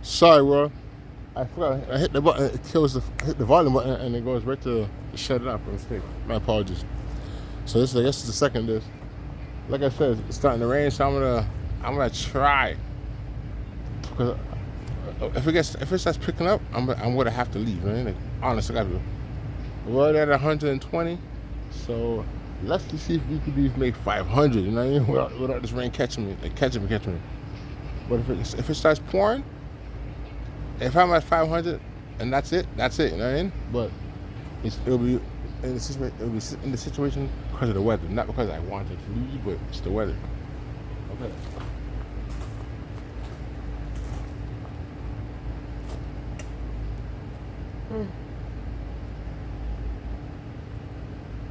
Sorry, bro. I forgot. I hit the button. It kills the hit the volume button, and it goes right to shut it off by mistake. My apologies. So this, I guess, is the second disc. Like I said, it's starting to rain, so I'm gonna try. Because if it starts picking up, I'm gonna have to leave. Man. Like, honestly, I got to. We're at 120, so let's just see if we could make 500. You know what I mean? Without this rain catching me, like catching me. But if it starts pouring, if I'm at 500 and that's it. You know what I mean? But it'll be in the situation because of the weather, not because I wanted to leave, but it's the weather. Okay.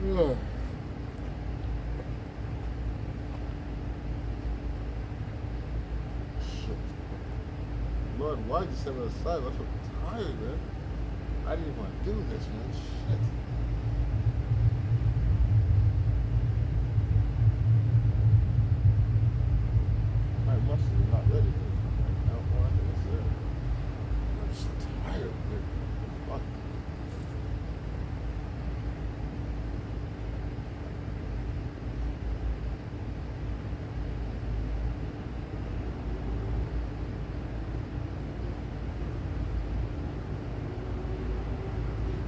Yeah. Shit. Lord, why did you set me aside? I'm so tired, man. I didn't even want to do this, man. Shit. My muscles are not ready. I don't know what to say. I'm so tired, man. Fuck.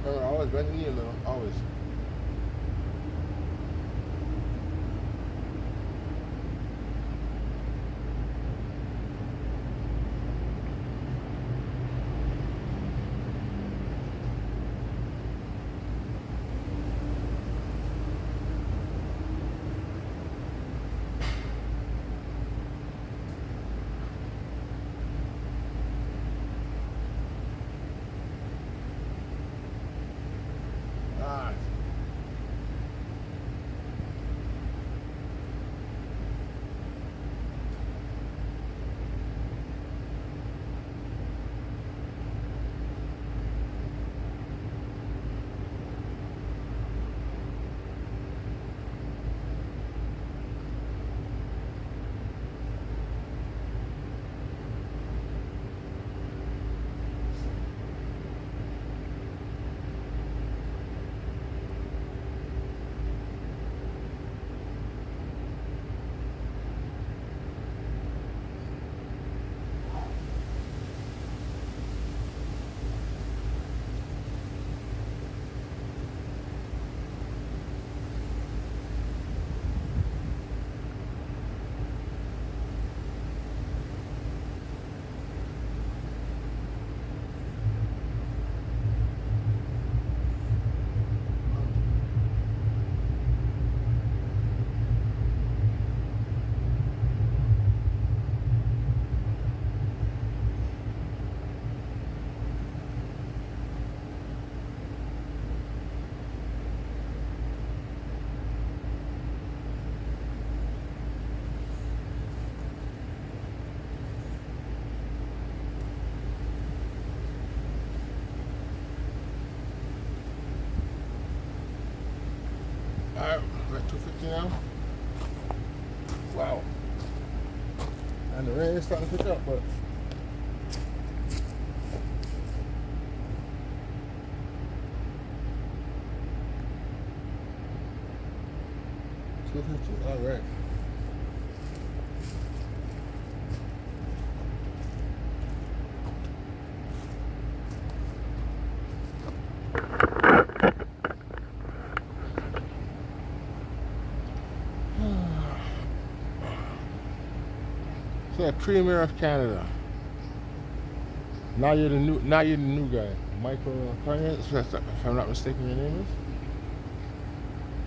Remember, always bend the knee a little. Always. Ah. Alright, we're at 250 now. Wow. And the rain is starting to pick up, but 250. Alright. So, Premier of Canada. Now you're the new guy. Michael Carnier, if I'm not mistaken your name is?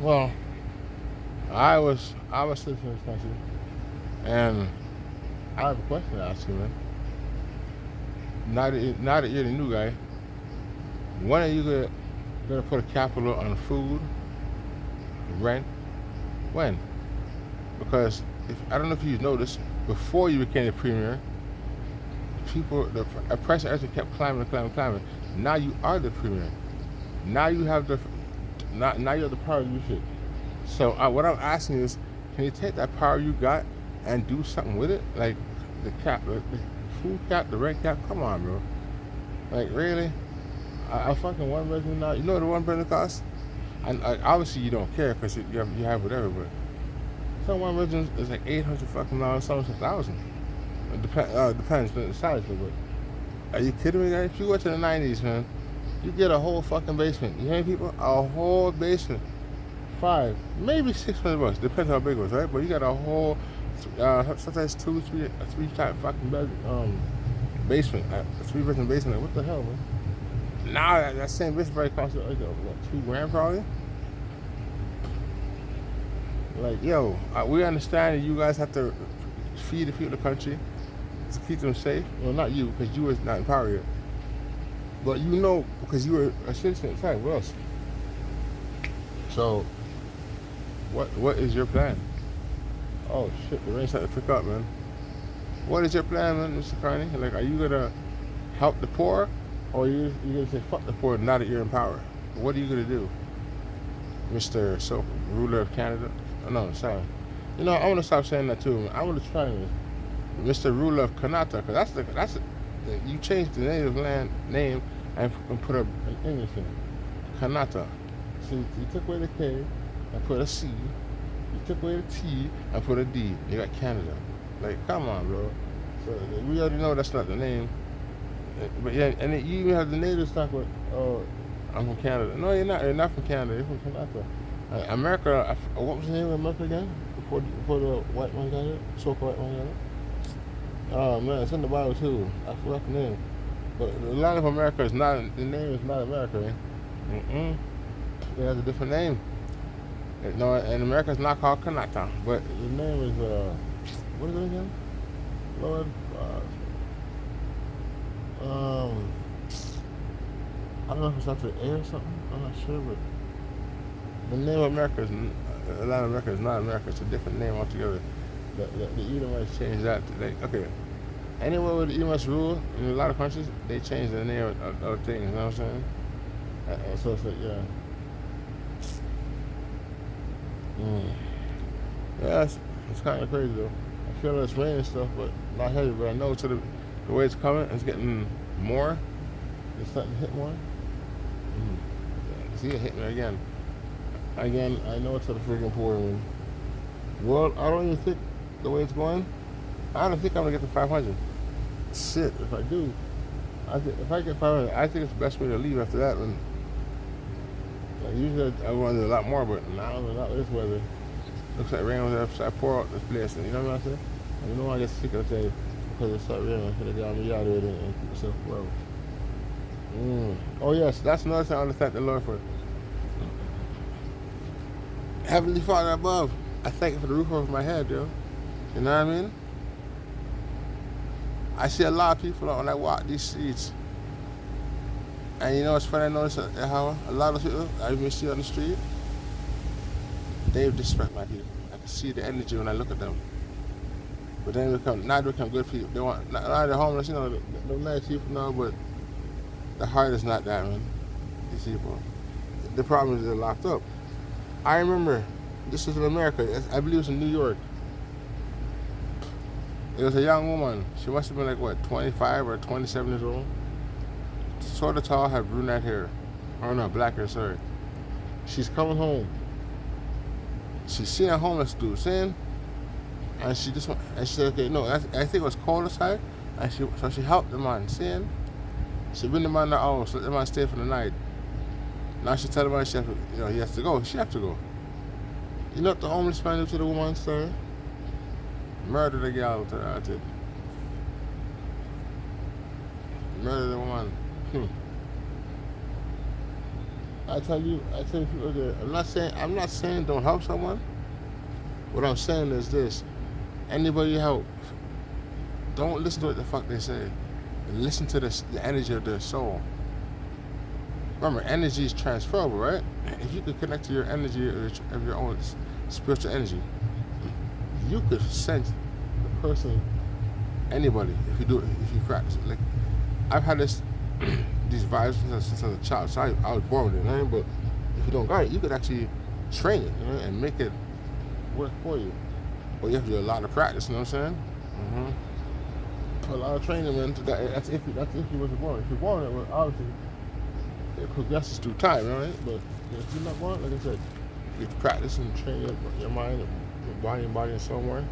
Well, I was citizen of this country, and I have a question to ask you, man. Now that you're the new guy, when are you gonna put a capital on food, rent? When? Because if I don't know if you noticed, before you became the premier, the price of everything kept climbing. Now you are the premier. Now you have now you have the power to do shit. So what I'm asking is, can you take that power you got and do something with it, like the food cap, the rent cap. Come on, bro. Like, really? I fucking one bedroom now. You know what the one bedroom costs? And obviously you don't care because you have whatever, but some one bedrooms is like $800 some is 1,000. It depends on the size, but are you kidding me, guys? If you go to the 90s, man, you get a whole fucking basement. You hear people? A whole basement. Maybe $600. Depends how big it was, right? But you got a whole, sometimes three type fucking basement. A 3-bedroom basement. Like, what the hell, man? Now that same basement probably costs like what, $2,000 probably. Like, yo, we understand that you guys have to feed the people of the country to keep them safe. Well, not you, because you was not in power yet. But you know, because you were a citizen at the time. What else? So, what is your plan? Oh shit, the rain's starting to pick up, man. What is your plan, man, Mr. Carney? Like, are you gonna help the poor, or you gonna say fuck the poor now that you're in power? What are you gonna do, Mr. Ruler of Canada? Oh, no, sorry. You know, I want to stop saying that too, man. I want to try this, Mr. Ruler of Kanata, because you changed the native land name and put an English in it. Kanata. So you took away the K and put a C. You took away the T and put a D. You got Canada. Like, come on, bro. So we already know that's not the name. But yeah, and you even have the natives talk about, oh, I'm from Canada. No, you're not. You're not from Canada. You're from Kanata. America. What was the name of America again? Before the white man got it, so-called white man got it. Oh man, it's in the Bible too. I forgot the name. But the land of America is not. The name is not America. Eh? It has a different name. No, and America is not called Kanata, but the name is what is it again? Lord. I don't know if it's after A or something. I'm not sure, but the name of America is the land of America is not America. It's a different name altogether. The Edomites changed that. Okay, anywhere where the Edomites rule in a lot of countries, they change the name of things. You know what I'm saying? So it's like, yeah. Yeah, it's kind of crazy though. I feel it's rain and stuff, but not heavy. But I know the way it's coming, it's getting more. It's starting to hit more. See it hitting again. Again, I know it's to the freaking poor. Well, I don't even think the way it's going, I don't think I'm gonna get to 500. Shit, if I do, if I get 500, I think it's the best way to leave after that. And like, usually I want to do a lot more, but now not with this weather. Looks like rain was there, so I pour out this place, and you know what I'm saying? And you know I get sick of it because it started raining. I should have got me out of it and keep myself well. Oh yes, that's another thing I want to thank the Lord for. Heavenly Father above, I thank you for the roof over my head, yo. You know what I mean? I see a lot of people when I walk these streets. And you know what's funny? I notice how a lot of people I even see on the street, they disrespect my people. I can see the energy when I look at them. But then they become good people. They want, not the homeless, you know, they're nice people now, but the heart is not that, man. These people. The problem is they're locked up. I remember, this was in America, I believe it was in New York. It was a young woman. She must have been like, what, 25 or 27 years old? Sort of tall, had brunette hair. Or no, black hair, sorry. She's coming home. She's seeing a homeless dude, saying, and she said, okay, no, I think it was cold outside, and so she helped the man, seeing. She bring the man the house, let the man stay for the night. Now she tell the man he has to go. She have to go. You know what the homeless man did to the woman, sir? Murder the girl with her attitude. Murder the woman. I tell you people that I'm not saying don't help someone. What I'm saying is this. Anybody you help, don't listen to what the fuck they say. Listen to the energy of their soul. Remember, energy is transferable, right? If you could connect to your energy of your own spiritual energy, you could sense the person, anybody, if you practice it. Like, I've had these vibes since I was a child. So I was born with it, right? But if you don't got it, you could actually train it, and make it work for you. But you have to do a lot of practice, you know what I'm saying? A lot of training, man. That's if you wasn't born. If you're born, it was obviously it progresses through time, right? But if you're not born, like I said, you practice and train your mind, your body, and somewhere.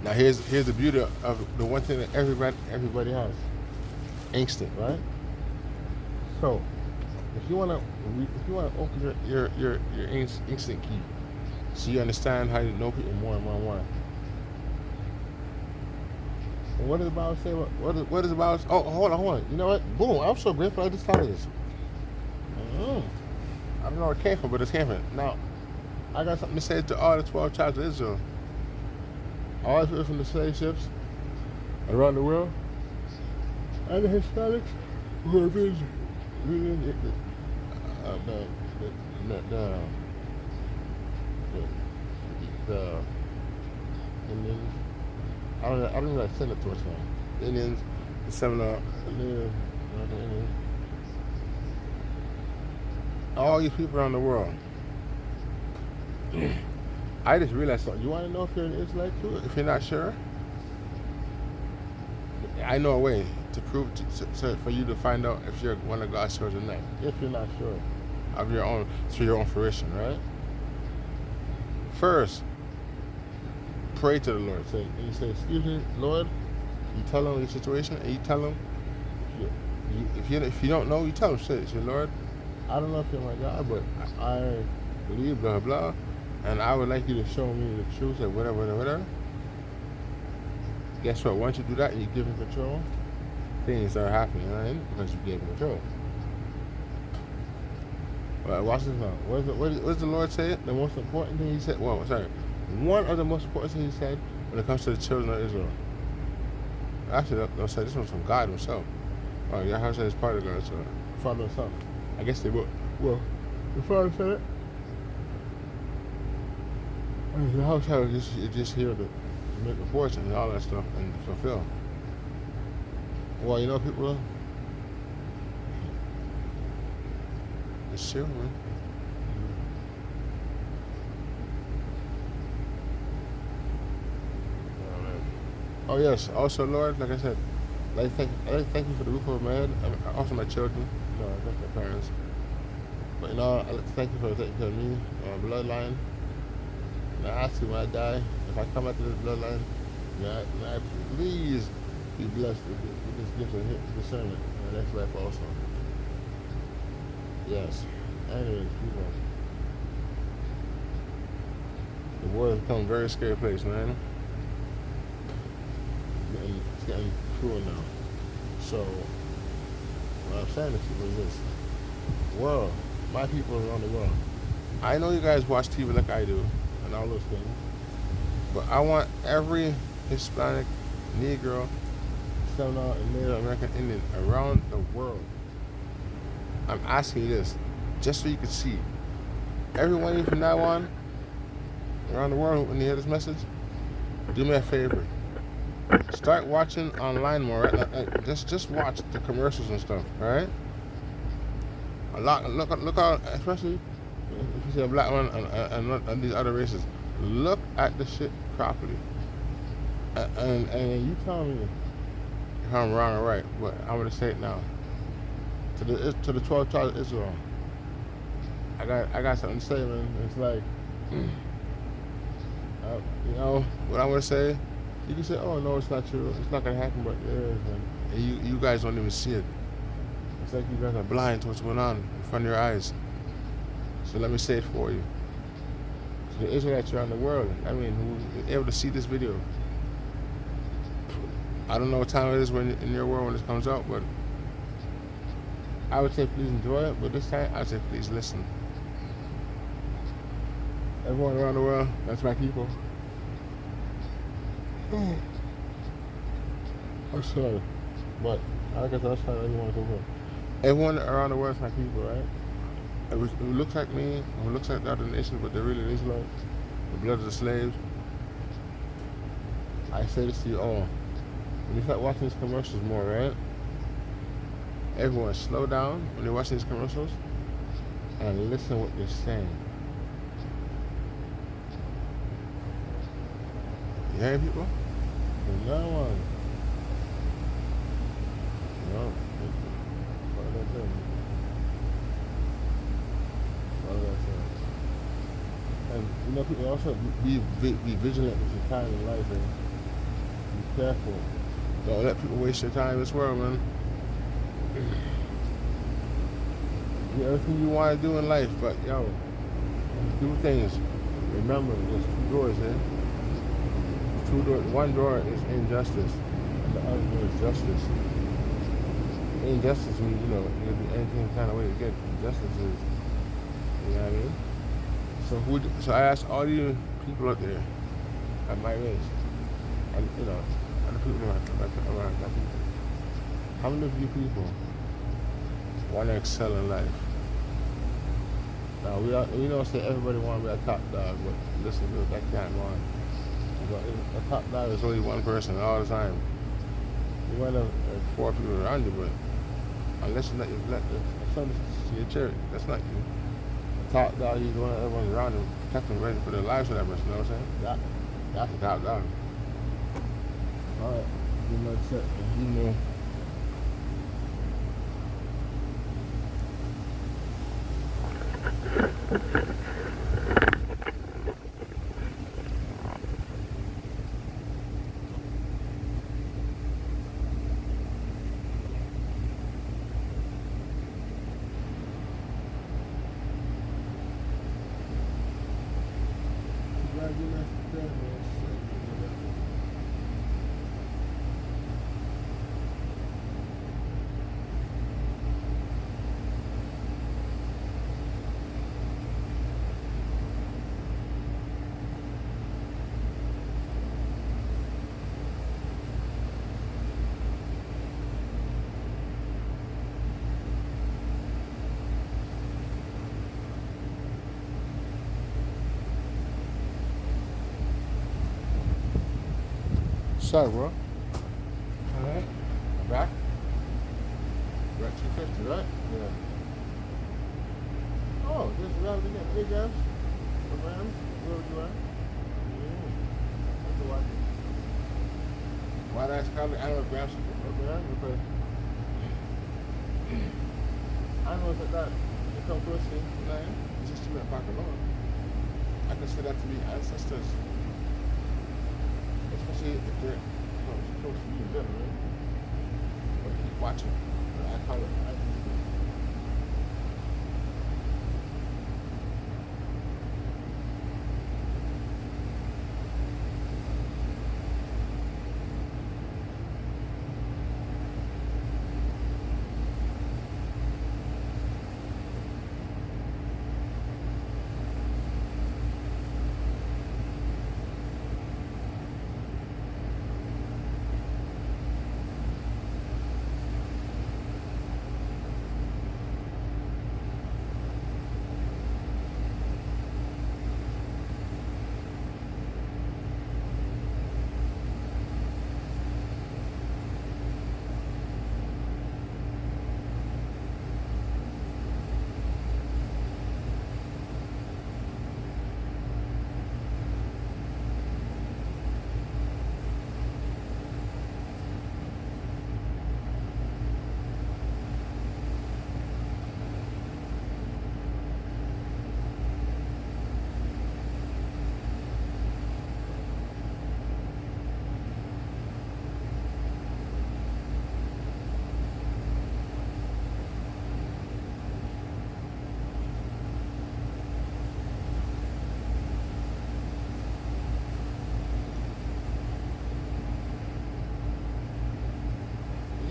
Now here's the beauty of the one thing that everybody has: instinct, right? So if you wanna open your instinct key, so you understand how to know people more and more and more. And what does the Bible say? What does the Bible say? Oh, hold on. You know what? Boom! I'm so grateful I just thought of this. I don't know where it came from, but it came from. Now, I got something to say to all the 12 tribes of Israel. All the people from the slave ships around the world, and the Hispanics who have been reading the Indians. I don't know if I send it to us now. The Indians, the Seminole, the Indians. All these people around the world. I just realized something. You want to know if you're an Israelite too? If you're not sure, I know a way to prove for you to find out if you're one of God's children or not. If you're not sure of your own, through your own fruition, right? First, pray to the Lord. And you say, "Excuse me, Lord." You tell him your situation, and you tell him if you don't know, you tell him, say, "Lord, I don't know if you're my God, but I believe blah blah, and I would like you to show me the truth of whatever." Guess what? Once you do that, and you give him control, things are happening, right? Because you gave him control. Well, watch this now. What does the Lord say? The most important thing He said. Well, sorry. One of the most important things He said when it comes to the children of Israel. Actually, they'll say this one's from God Himself. Oh, Yahweh said it's part of God, so Father and Son. I guess they will. Well, the Father said it. And the house had just here to make a portion and all that stuff and fulfill. Well, you know, people. It's true, man. Oh yes. Also, Lord, like I said, I thank you for the roof over my head. Also, my children. No, that's my parents. But I like to thank you for taking care of me, my bloodline. And I ask you when I die, if I come out to this bloodline, may I please be blessed with this gift of discernment in the next life also. Yes. Anyways, people. The world has become a very scary place, man. It's getting cruel now. So, what I'm saying to people is this. World, my people around the world. I know you guys watch TV like I do, and all those things. But I want every Hispanic, Negro, Seminole, and Native American Indian around the world. I'm asking you this, just so you can see. Everyone you from now on, around the world, when you hear this message, do me a favor. Start watching online more, right? Like, just watch the commercials and stuff, all right? Look out, especially if you see a black one and these other races. Look at the shit properly, and you tell me if I'm wrong or right. But I'm gonna say it now. To the 12 tribes of Israel, I got something to say, man. It's like, you know what I'm gonna say. You can say, "Oh no, it's not true. It's not gonna happen," but it is, man. And you guys don't even see it. It's like you guys are blind to what's going on in front of your eyes. So let me say it for you. To the Israelites around the world, I mean, who are able to see this video. I don't know what time it is in your world when this comes out, but I would say please enjoy it. But this time, I would say please listen. Everyone around the world, that's my people. I'm sorry, but I guess that's how everyone goes on. Everyone around the world is my people, right? Who looks like me, who looks like the other nations, but they're really Israelites, the blood of the slaves. I say this to you all. When you start watching these commercials more, right? Everyone slow down when you're watching these commercials and listen to what they're saying. You hear people? There's no one. No. What did I say? What did I say? And people also be vigilant with your time in life and be careful. Don't let people waste your time in this world, man. Do everything you want to do in life, but do things. Remember, there's two doors here. Two doors. One door is injustice, and the other door is justice. Injustice means you can do anything kind of way to get. Justice is, you know what I mean. So I asked all you people out there at my race, and other people around my people, how many of you people want to excel in life? Now we don't say everybody want to be a top dog, but listen, that can't go on. A top dog is only one person all the time. You might have four people around you, but unless you let the sun see your church, that's not you. A top dog, you want everyone around them, protect them, ready for their lives for that person. You know what I'm saying? That's a top dog. All right, you know. Sorry, bro. Alright. I'm back. We're at 250, right? Yeah. Oh, there's Rams again. Hey, guys. The Rams. Where would you at? Yeah. That's the watch. Why did I ask how the animal grabs because I know that they come close to nine. It's just 2 minute back alone. I consider that to be ancestors. Especially if they're close to you, them, right? But keep watching. I call it.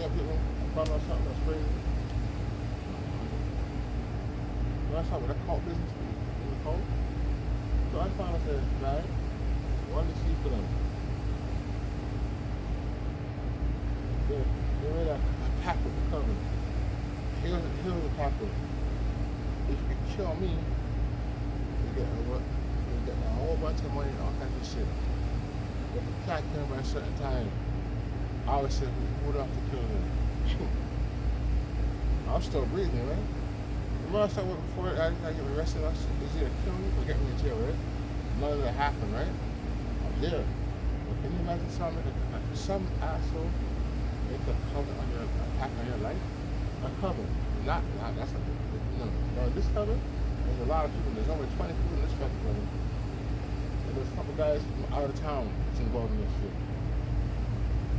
I found out something that's crazy. That's how that cult business in the cult. So I found out that guy wanted to see for them. They made a pact with the covenant. Here's the pact with. If you kill me, you get a whole bunch of money and all kinds of shit. If you can't kill him by a certain time, I always say, who do I have to kill him? I'm still breathing, right? Remember I said before I get arrested, it's either kill me or get me in jail, right? None of that happened, right? I'm here. But Can you imagine some asshole make a cover on your attack on your life? A cover, not that's not no. This cover. There's a lot of people. There's over 20 people in this fucking cover. And there's a couple guys from out of town that's involved in this shit.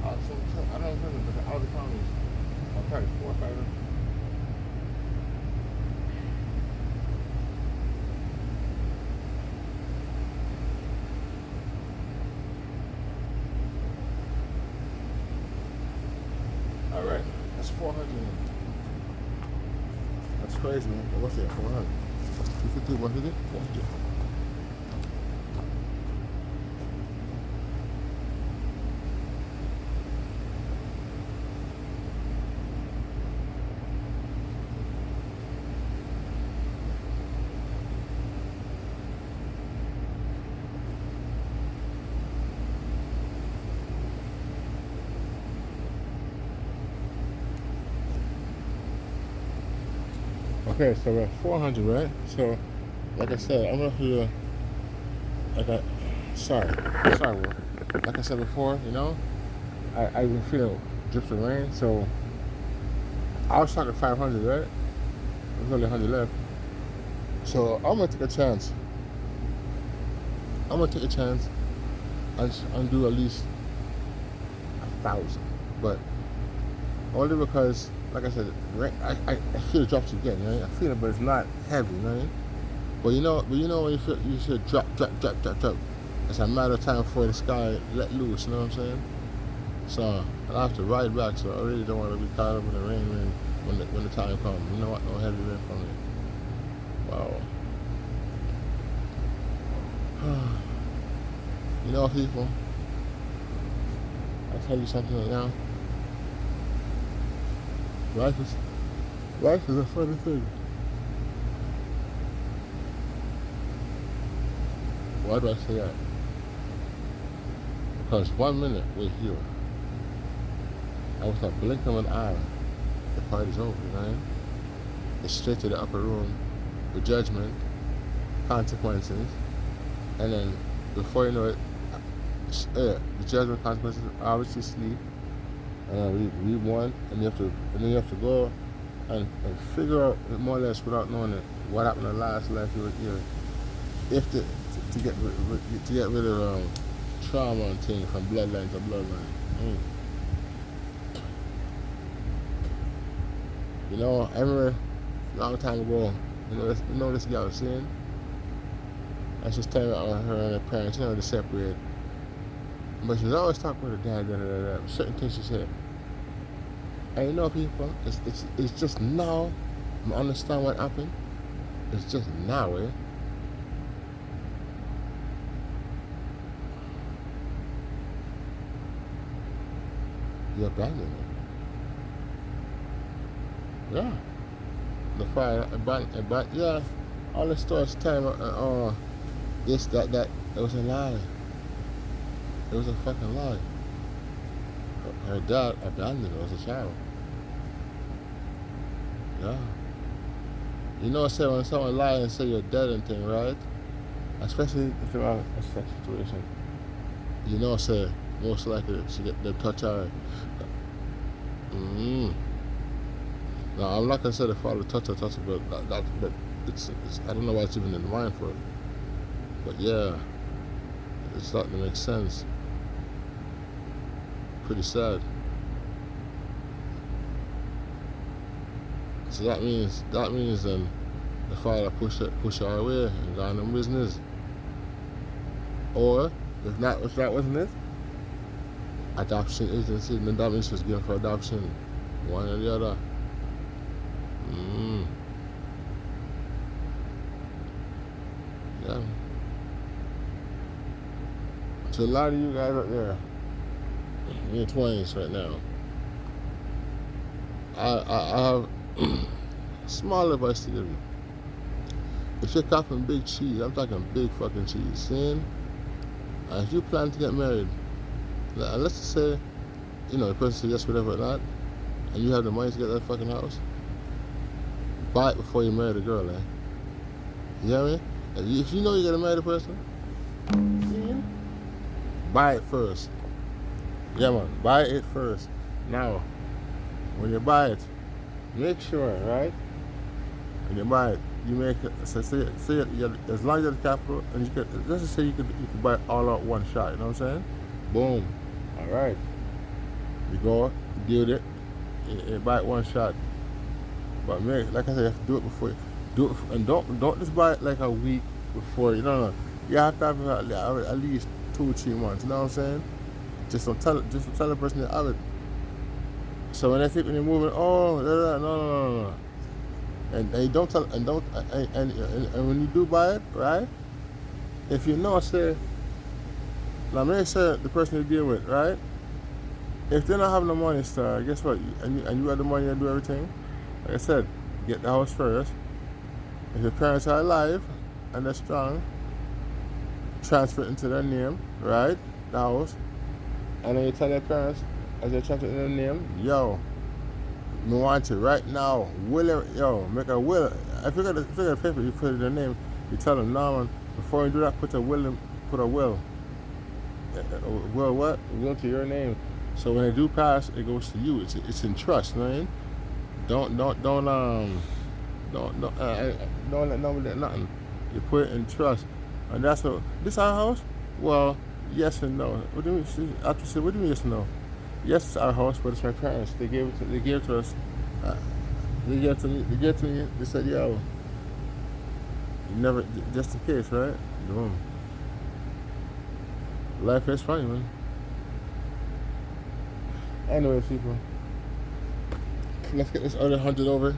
I don't know, but the out of town is probably 4 or 5 of them. All right, that's 400. That's crazy, man. What's that? 400. 250, 150, 400. Okay, so we're at 400, right? So, like I said, I'm roughly, sorry, bro. Like I said before, I've been feeling drips of rain, so I was talking 500, right? There's only 100 left. So, I'm gonna take a chance. And do at least 1,000. But only because, like I said, I feel it drops again, right? I feel it, but it's not heavy, right? But you know when you feel drop. It's a matter of time before the sky let loose, you know what I'm saying? So I have to ride back, so I really don't want to be caught up in the rain when the time comes. You know what? No heavy rain from it. Wow. You know, people, I'll tell you something right now. Life is a funny thing. Why do I say that? Because 1 minute we're here. I was a blink of an eye. The party's over, right? It's straight to the upper room with judgment, consequences, and then before you know it, the judgment, consequences, obviously sleep. We won, and then you have to go and figure out more or less without knowing it what happened in the last life you were here. If to get rid of trauma and things from bloodline to bloodline. I remember a long time ago. This girl was saying. I was telling her and her parents, to separate. But she's always talking with her dad, certain things she said. And people, it's just now I understand what happened. It's just now, eh? You abandoned it. Yeah. The fire, yeah. All the stories time, this, that, it was a lie. It was a fucking lie. Her dad abandoned her as a child. Yeah. Say when someone lies and say you're dead and thing, right? Especially if you're in a sex situation. Say most likely she get the touch her. Now I'm not gonna say the father touch her, but it's I don't know why it's even in the mind for it. But yeah, it's starting to make sense. Pretty sad. So that means then the father push her away and got on business. Or if that wasn't it, adoption agency, then that means she was given for adoption. One or the other. Yeah. So a lot of you guys out there in your 20s right now, I have small advice to give you. If you're copping big cheese, I'm talking big fucking cheese, seeing? If you plan to get married, let's just say, the person says yes, whatever or not, and you have the money to get that fucking house, buy it before you marry the girl, eh? You know what I mean? If you know you're gonna marry the person, Buy it first. Yeah, man. Buy it first. Now, when you buy it, make sure, right? When you buy it, you make it. So as long as you have the capital, and you could, let's just say you could buy it all out one shot. You know what I'm saying? Boom. All right. You go, you do it. You buy it one shot. But man, like I said, you have to do it before. Do it, and don't just buy it like a week before. You know, you have to have it at least 2 or 3 months. You know what I'm saying? Just don't tell the person that have it. So when I think when you're moving, oh, no. And you don't tell, and don't, and when you do buy it, right? If you know, say, now make sure the person you deal with, right? If they don't have no money, sir, guess what? And you have the money to do everything. Like I said, get the house first. If your parents are alive and they're strong, transfer it into their name, right? The house. And then you tell your parents, as they transfer it in their name, yo, me want it right now. Make a will. If you got a paper, you put it in their name. You tell them, no man, before you do that, put a will. Will what? Will to your name. So when they do pass, it goes to you. It's in trust, man. Don't let nobody do nothing. You put it in trust, and that's what. This our house? Well, yes and no. What do you mean? After say, what do you mean yes and no? Yes, it's our house, but it's my parents. They gave it to us. Uh, they gave it to me. They gave it to me. They said, yo, you never, just in case, right? Boom. Life is funny, man. Anyway, people, let's get this other 100 over.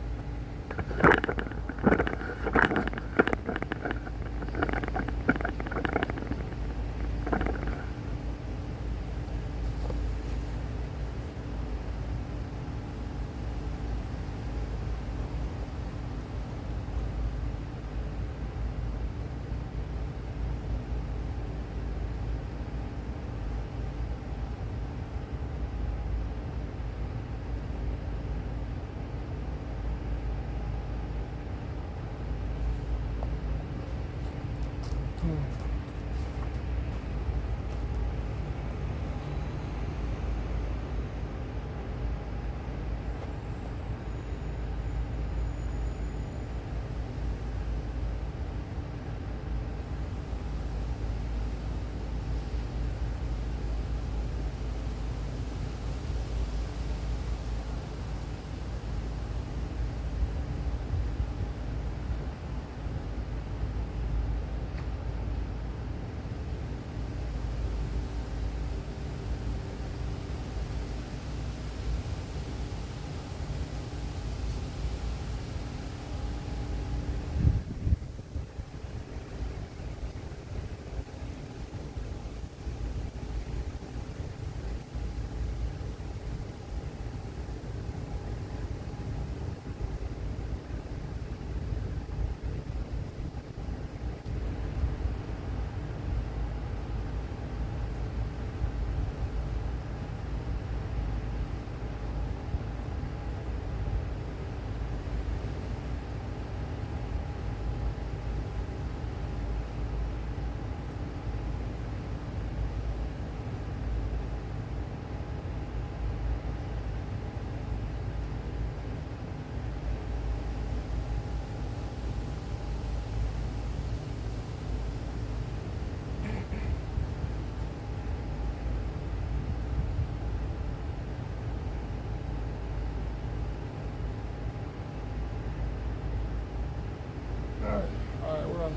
Alright, we're on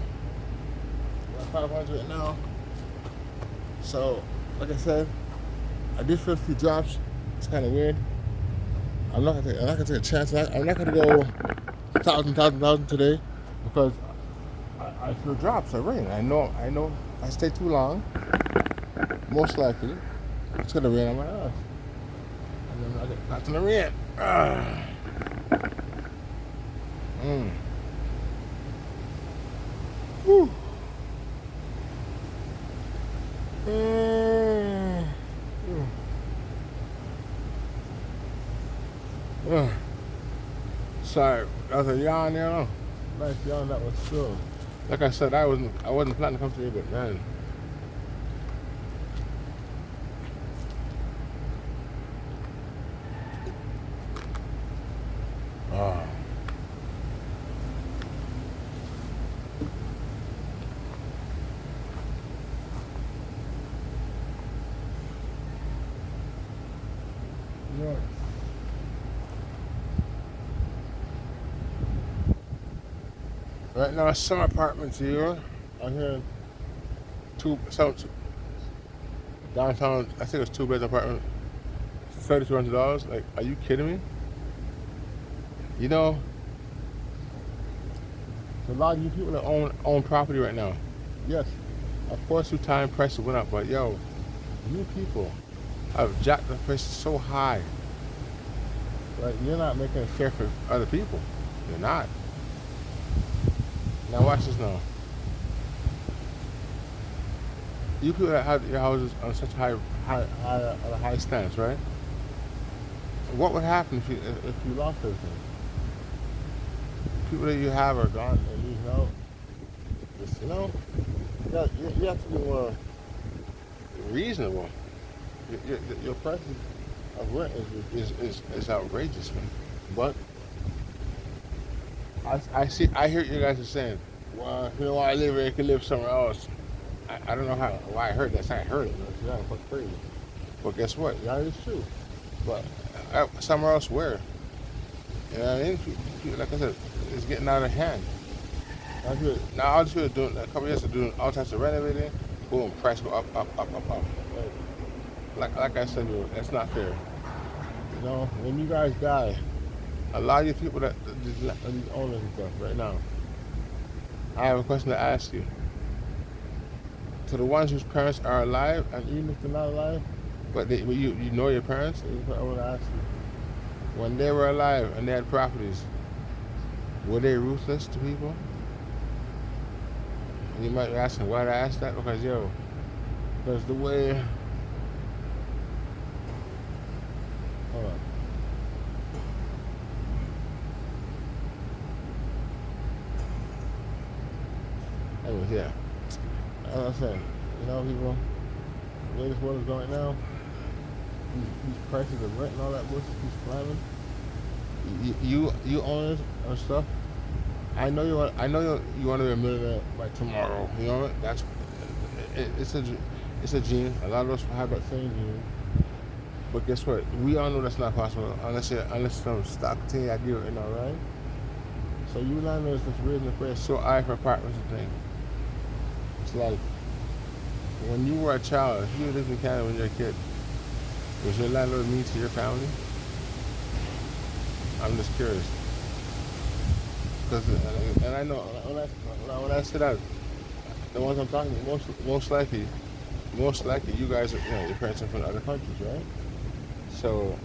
500 now. So, like I said, I did feel a few drops. It's kind of weird. I'm not gonna take a chance. I'm not gonna go 1,000 today because I feel drops are rain. I know. If I stay too long, most likely it's gonna rain on my house, and then I get caught in the rain. Whew. Sorry, that was a yawn there. Nice yawn that was still. Like I said, I wasn't planning to come today, but man, York. Right now, some apartments here. I hear downtown. I think it's two-bedroom apartment, $3,200. Like, are you kidding me? You know, there's a lot of you people that own property right now. Yes, of course, through time prices went up, but yo, you people have jacked the prices so high. Like, you're not making it fair for other people. You're not. Now watch this now. You people that have your houses on such a high stance, right? What would happen if you lost everything? People that you have are gone and you know, just, you have to be more reasonable. Your prices of rent is outrageous, man. But I hear you guys are saying, well, you know, why I live here, you can live somewhere else. I don't know why I heard that. I heard it. It's not crazy. But guess what? Yeah, it's true. But somewhere else where? You know what I mean? Like I said, it's getting out of hand. Now all these people doing, a couple years ago, doing all types of renovating, boom, price go up, up, up, up, up. Like I said, that's not fair. You know, when you guys die, a lot of you people that these owners and stuff right now, I have a question to ask you. To the ones whose parents are alive, and even if they're not alive, but you know your parents, I want to ask you. When they were alive and they had properties, were they ruthless to people? And you might be asking why did I ask that? Because because the way. Hold on. Anyways, yeah. As I said, people, the way this world is going now, these prices of rent and all that bullshit keeps climbing. You owners and stuff. I know you want to be a millionaire by tomorrow. You know it's a gene. A lot of us have that same gene. But guess what? We all know that's not possible unless some stock thing I do, right? So you landlords that's raising the price so high for apartments and things. It's like when you were a child, if you lived in Canada when you were a kid, was your landlord mean to your family? I'm just curious. Because, and I know, when I say that, the ones I'm talking about, most likely, you guys are, your parents are from other countries, right? So,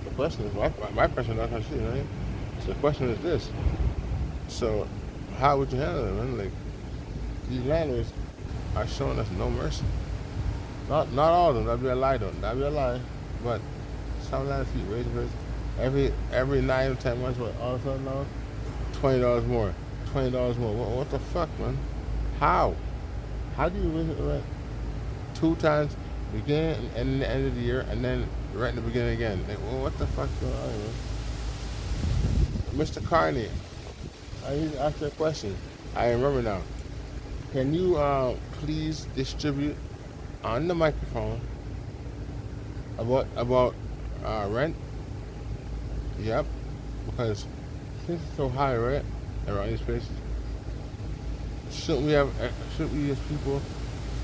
the question is, my parents are not country, right? So the question is this. So, how would you handle it, man? Like, these landlords are showing us no mercy. Not all of them. That'd be a lie, though. That'd be a lie. But some landlords keep raising rates. Every 9 or 10 months, all of a sudden now, $20 more. $20 more. What the fuck, man? How? How do you raise the rent 2 times, beginning and the end of the year, and then rent in the beginning again? Like, well, what the fuck's going on, man? Mr. Carney, I need to ask you a question. I remember now. Can you please distribute on the microphone about rent? Yep. Because since it's so high, right, around these places, shouldn't we as people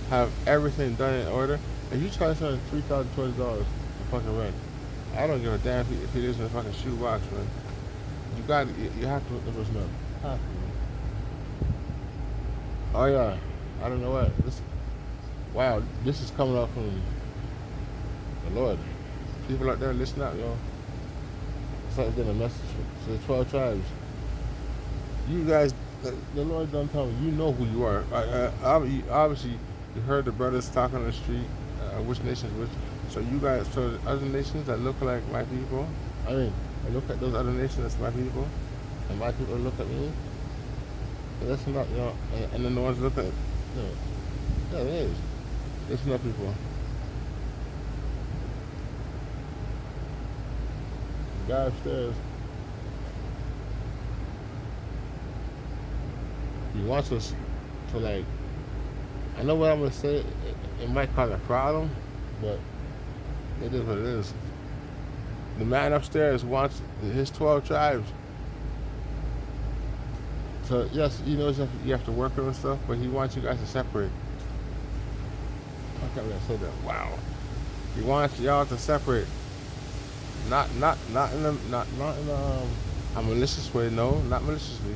have everything done in order? If you charge someone $3,020 for fucking rent, I don't give a damn if it is in a fucking shoebox, man. You have to look the person up. Have to, man. Oh yeah, I don't know what this is coming up from the Lord. People out there, listen up, yo. It's like getting a message to the 12 tribes. You guys, the Lord done tell me, you know who you are. Obviously, you heard the brothers talking on the street, which nations which. So you guys, so the other nations that look like my people, I look at those other nations that's my people, and my people look at me. Listen up, and then the ones look at, yeah, it is. Listen up, people. The guy upstairs, he wants us to, like, I know what I'm gonna say. It might cause a problem, but it is what it is. The man upstairs wants his 12 tribes. So yes, he knows you have to work with him and stuff, but he wants you guys to separate. I can't really say that. Wow. He wants y'all to separate. Not in a malicious way. No, not maliciously.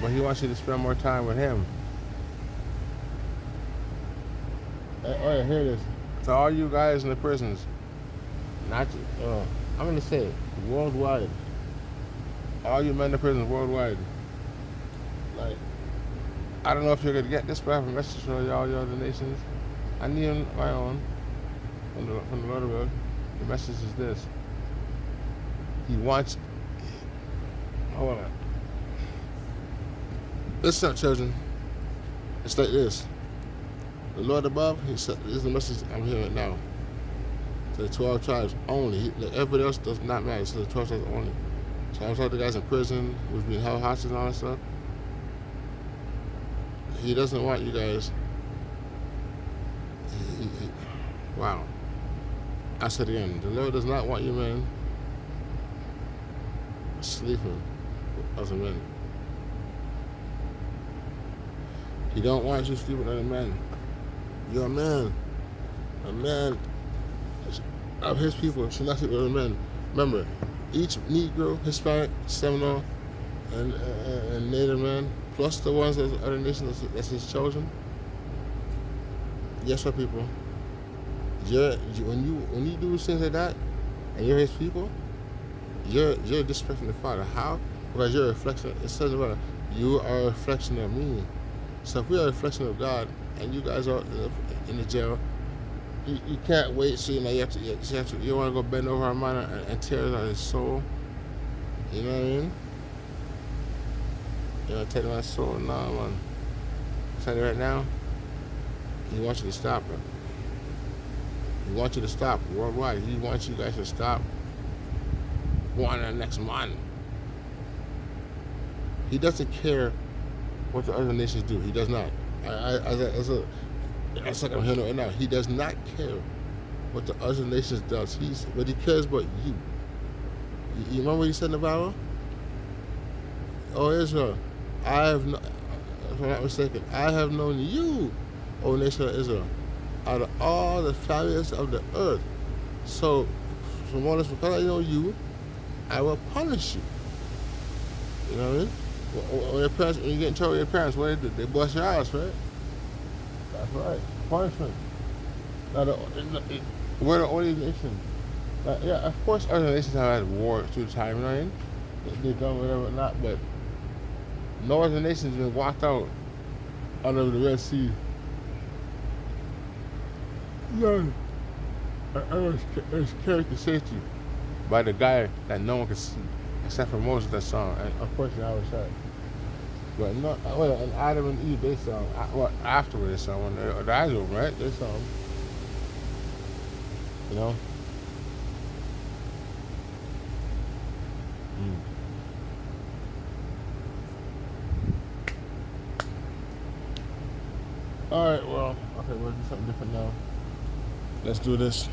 But he wants you to spend more time with him. Oh yeah, here it is. To all you guys in the prisons, not I'm gonna say it, worldwide. All you men in the prisons worldwide. Like, I don't know if you're gonna get this, but I have a message for y'all, y'all the nations. I need my own from the Lord of God. The message is this. He wants. Hold on. Listen up, children. It's like this. The Lord above, he said, this is the message I'm hearing now. To the 12 tribes only. Everybody else does not matter. So the 12 tribes only. So I'm talking to the guys in prison who's being held hostage and all that stuff. He doesn't want you guys. Wow. I said again, the Lord does not want you men sleeping with other men. He don't want you sleeping with other men. You're a man. A man of his people should not sleep with other men. Remember, each Negro, Hispanic, Seminole, and Native man, plus the ones that other nations that's his children. Yes, sir, people. When you do things like that, and you're his people, you're disrespecting the Father. How? Because you're a reflection. It says about you are a reflection of me. So if we are a reflection of God, and you guys are in the jail, you can't wait. So you want to go bend over our man and tear out his soul. You know what I mean? You want to take my soul? No, man. I'm telling you right now, he wants you to stop it. He wants you to stop worldwide. He wants you guys to stop going to the next man. He doesn't care what the other nations do. He does not. That's like I'm hearing right now. He does not care what the other nations does. But he cares about you. You remember what he said in the Bible? Oh, Israel, if I'm not mistaken, I have known you, O nation of Israel, out of all the families of the earth. So, from all this, because I know you, I will punish you. You know what I mean? When you get in trouble with your parents, what do? They bust your ass, right? That's right. Punishment. Now, we're the only nation. Yeah, of course, other nations have had war through time, you know what I mean? They've done whatever, not, but no other nation's been walked out of the Red Sea. No. It's character safety by the guy that no one could see, except for Moses that saw him, and of course Yahweh said. But no, and Adam and Eve, they saw him. Well, afterward they saw him, when their eyes open, right? They saw him. You know? Alright, well, okay, we'll do something different now. Let's do this.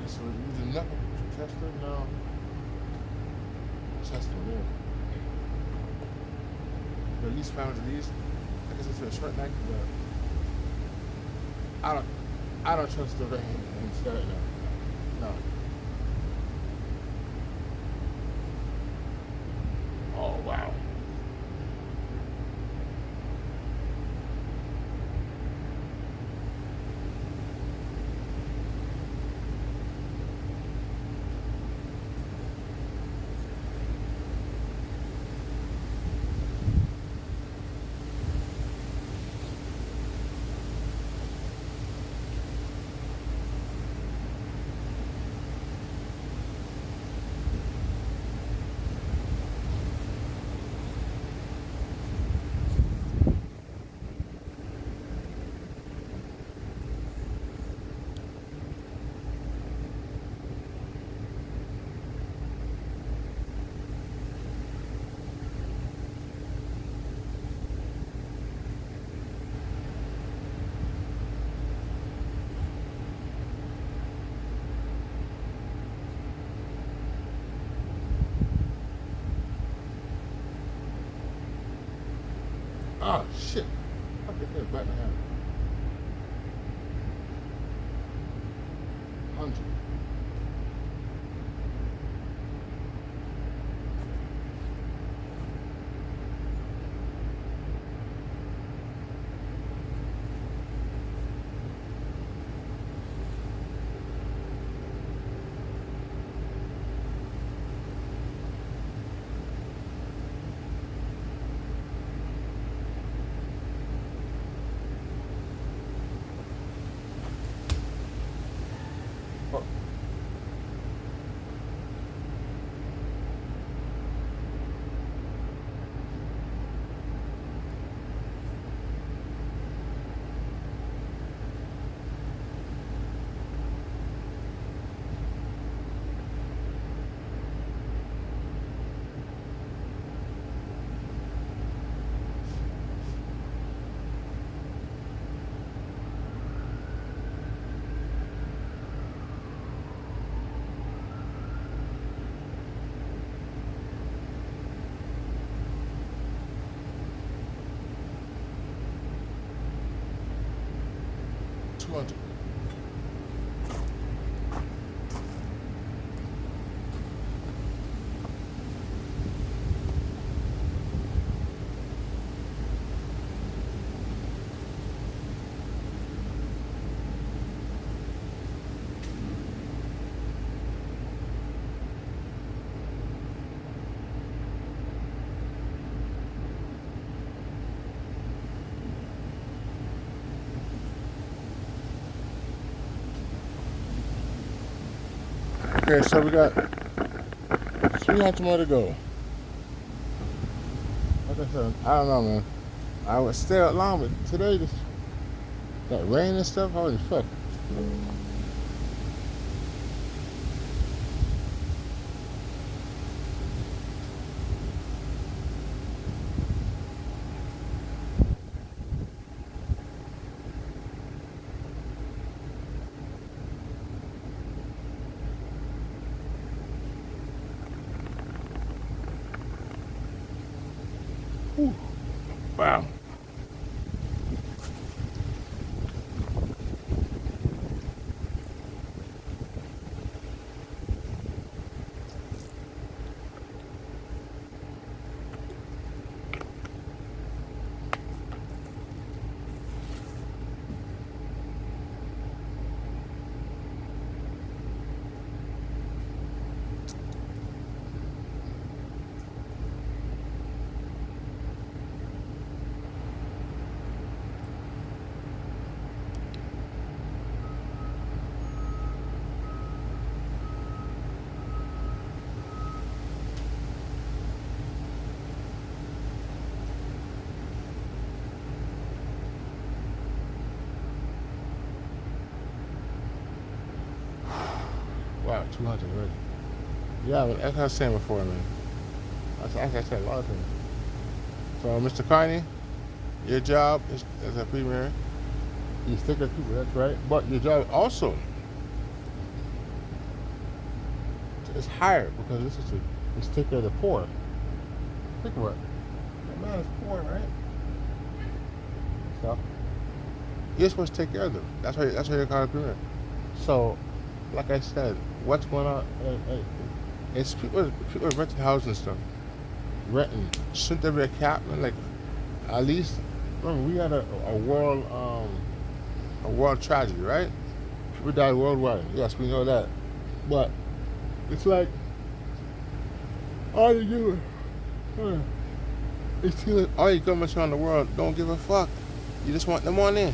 So we're using nothing to test it now. Test it in. the least pounds of these. I guess it's a short neck, but I don't I don't trust the rain and skirt now. No. Oh wow. Oh shit. Fuck it, yeah, back my hand. 100. 200. Okay, so we got 300 more to go. Like I said, I don't know, man. I would stay out long, but today, this that rain and stuff, holy fuck. Whew. Wow. Wow, 200 already. Yeah, but as I was saying before, man. As I said a lot of things. So, Mr. Carney, your job is as a premier. You stick with people, that's right. But your job also is higher because this is to take care of the poor. Think about it. man is poor, right? So you're supposed to take care of them. That's why you're called a parent. So, like I said, what's going on? It's people renting houses and stuff. Renting. Shouldn't there be a cap, man? Like at least, remember we had a world tragedy, right? People died worldwide. Yes, we know that. But it's like all you do it's like all you governments around the world don't give a fuck. You just want the money.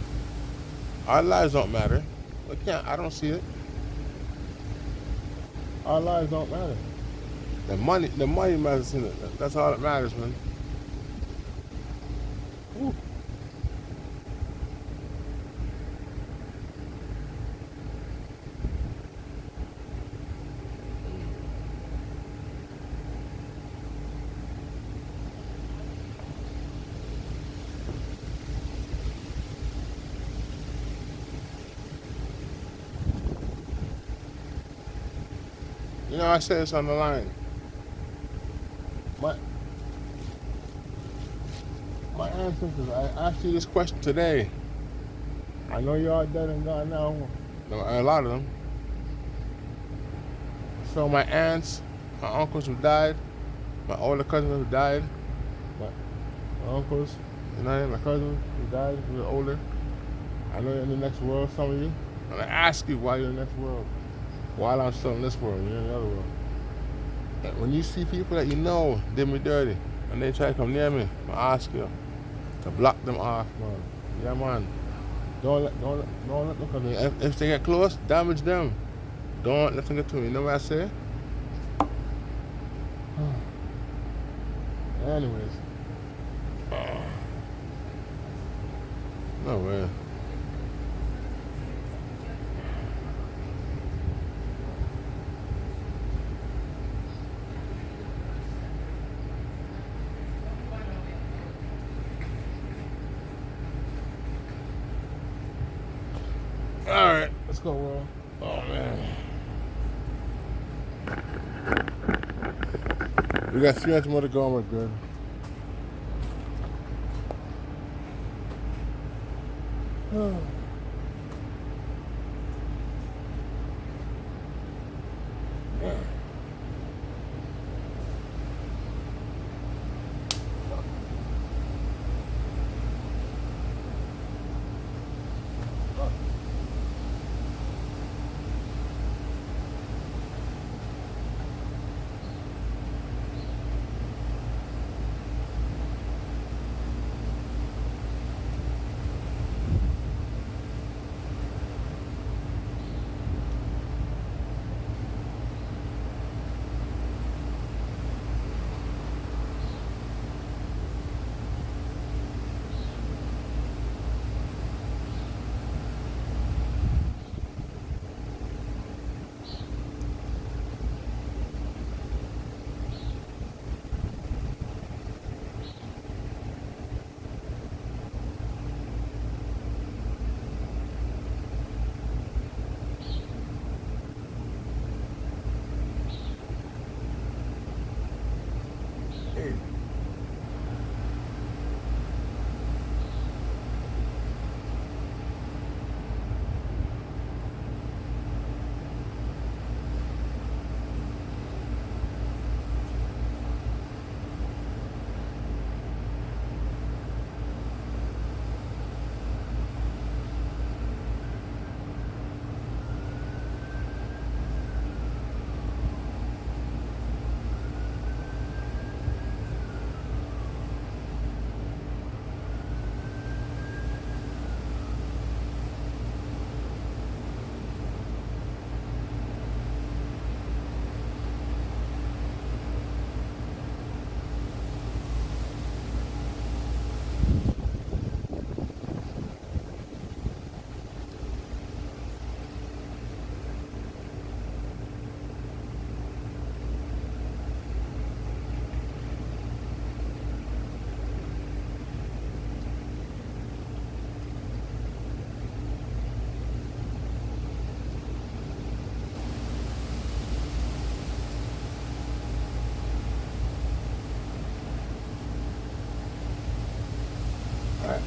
Our lives don't matter. We can't. I don't see it. Our lives don't matter. The money matters in it. That's all that matters, man. Ooh. You know, I said this on the line. My my ancestors, I asked you this question today. I know you're all dead and gone now. No, a lot of them. So my aunts, my uncles who died, my older cousins who died, my, my uncles, my cousins who died, who were older. I know you're in the next world, some of you. And I ask you why you're in the next world. While I'm still in this world, you're in the other world. And when you see people that you know did me dirty, and they try to come near me, I ask you to block them off, man. Yeah, man. Don't let them come near. If they get close, damage them. Don't let them get to me. You know what I say? Anyways. No way. Alright, let's go, Will. Oh, man. We got 300 more to go, and we're good.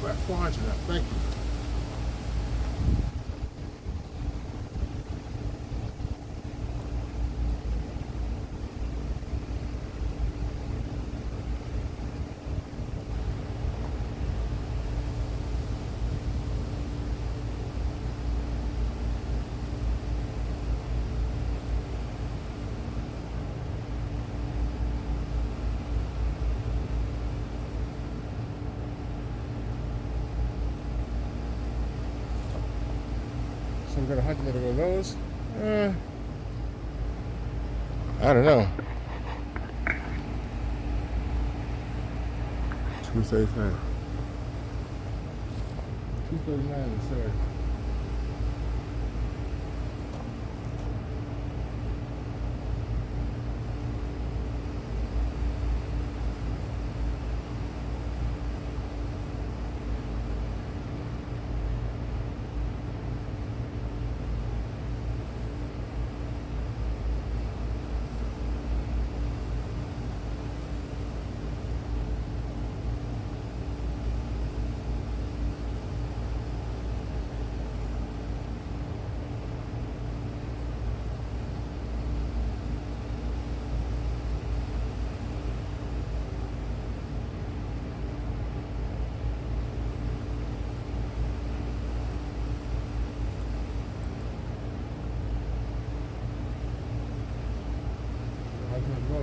We're at 400 now. Thank you. So we got 100 more to go those. I don't know. 235. 239, sorry.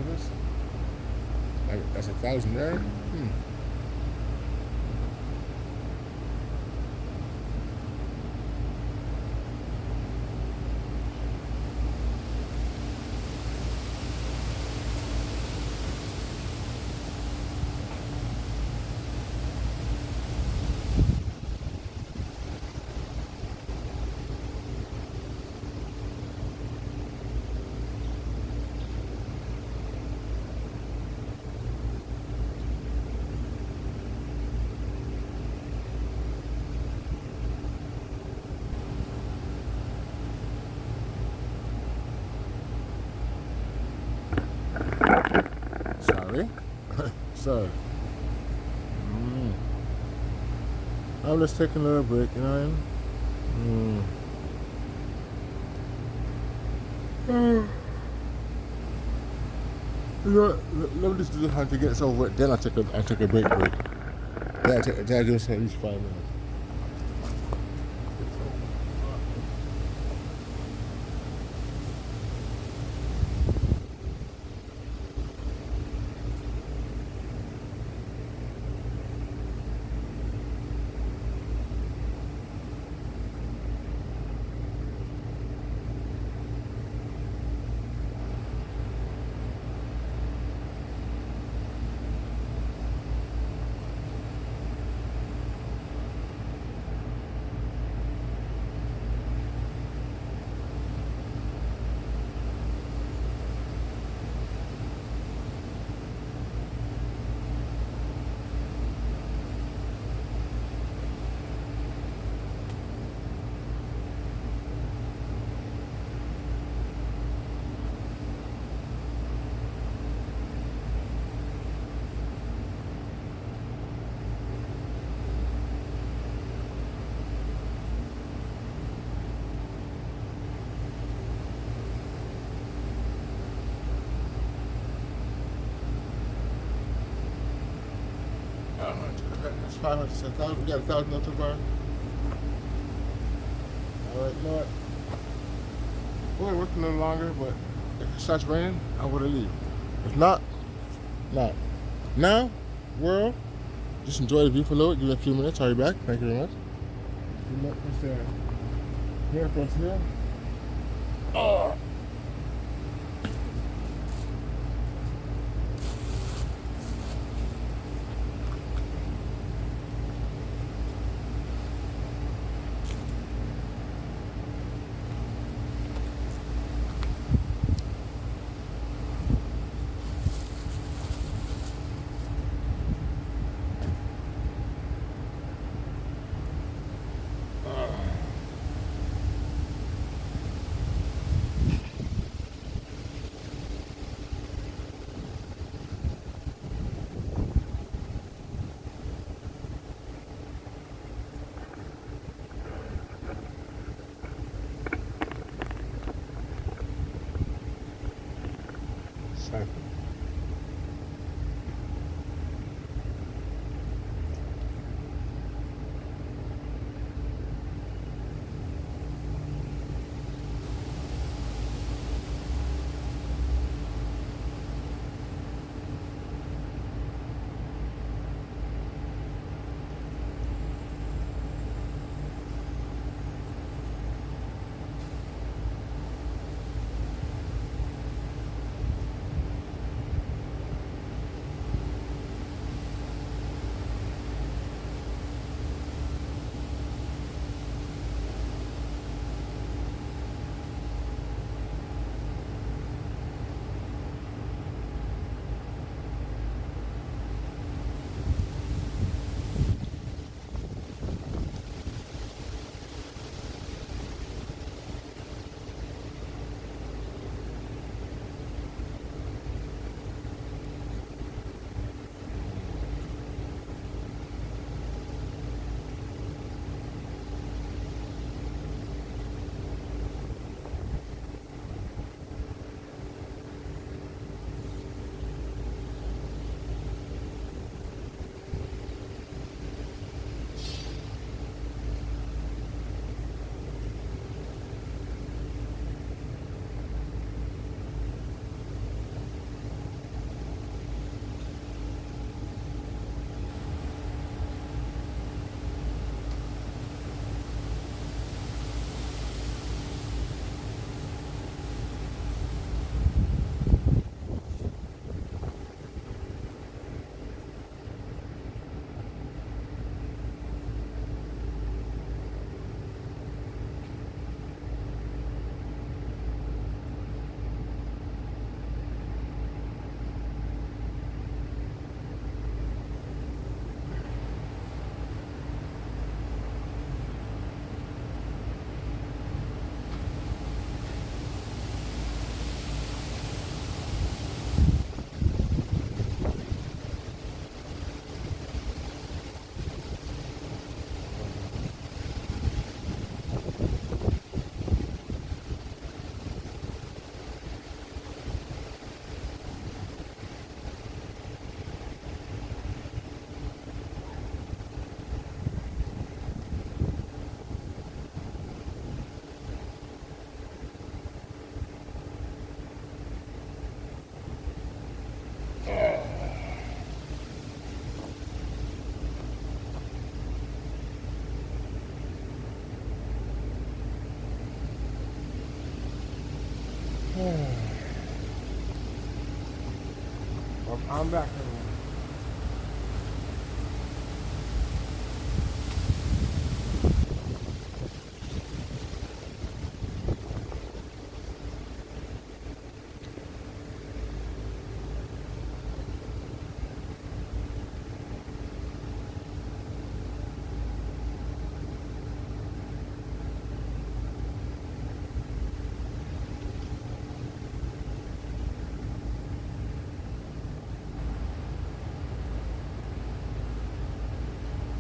This? Like, that's 1,000 there? Sorry. Sorry. I'm just taking a little break, you know what I mean? You know what? Let me just do the hunt to get this over with. Then I take a break. Then I just at least 5 minutes. That's 500, 1,000. We got 1,000 up so far. All right, you know what? We're working a little longer, but if it starts raining, I would leave. If not, not. Now, world, just enjoy the view for a little bit. Give it a few minutes. I'll be back. Thank you very much. What's there? Here, across here. Oh. I'm back, everyone.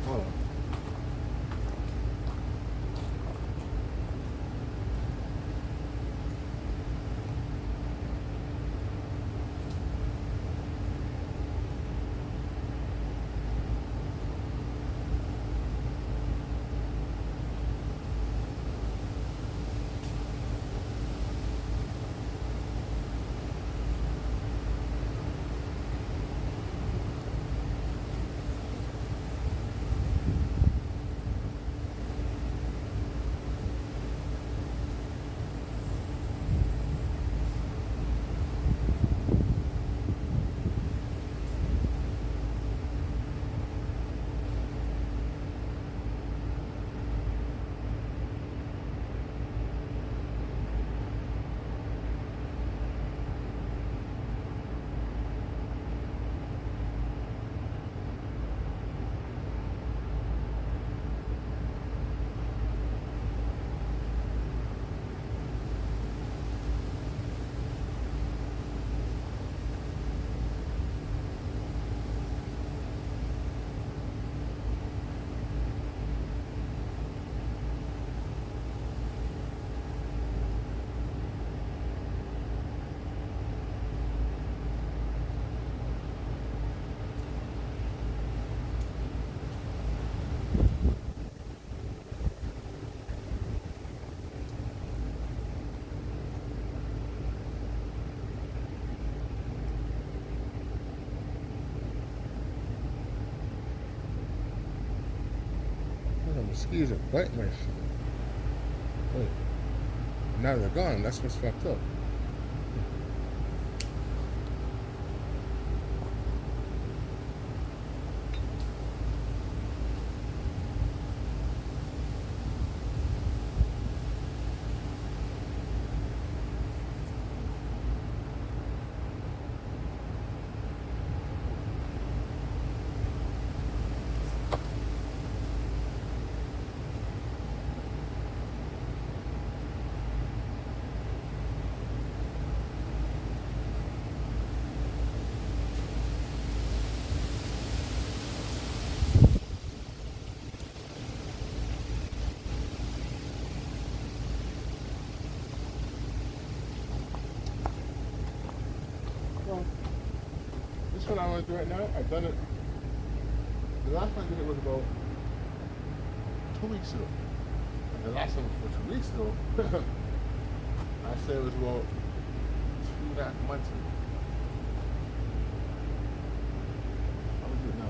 Hold on. The mosquitoes are biting my shit. Wait. Now they're gone. That's what's fucked up. Well, this one I want to do right now, I've done it. The last time I did it was about 2 weeks ago. And the last one was 2 weeks ago. I say it was about 2.5 months ago. I'm gonna do it now.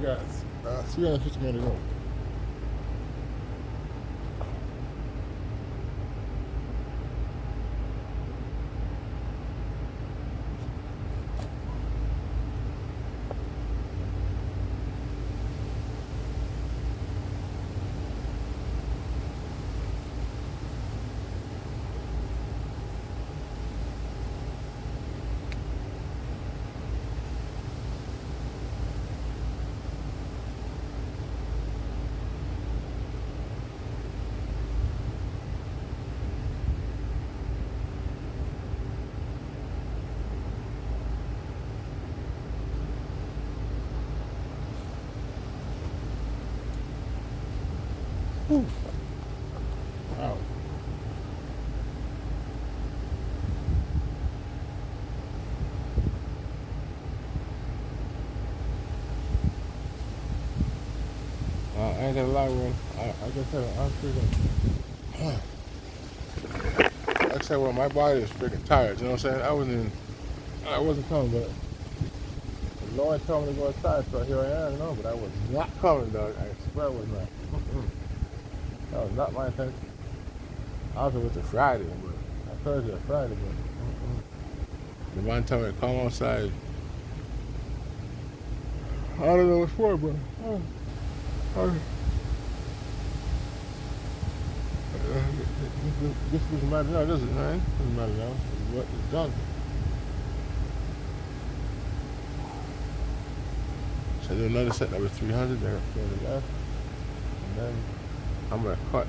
got 350 more to go. Whew. Wow. I ain't gonna lie, man. I guess I'm freaking. Like I said, well, my body is freaking tired. You know what I'm saying? I wasn't coming, but the Lord told me to go outside, so here I am. No, but I was not coming, dog. I swear I was not. That was not my intention. I was with the Friday, but I Thursday or Friday, but the man told me to come outside. I don't know what for, but this doesn't matter now, does it, man? Doesn't matter now. What is done. So I do another set that was 300 there, left, and then I'm gonna cut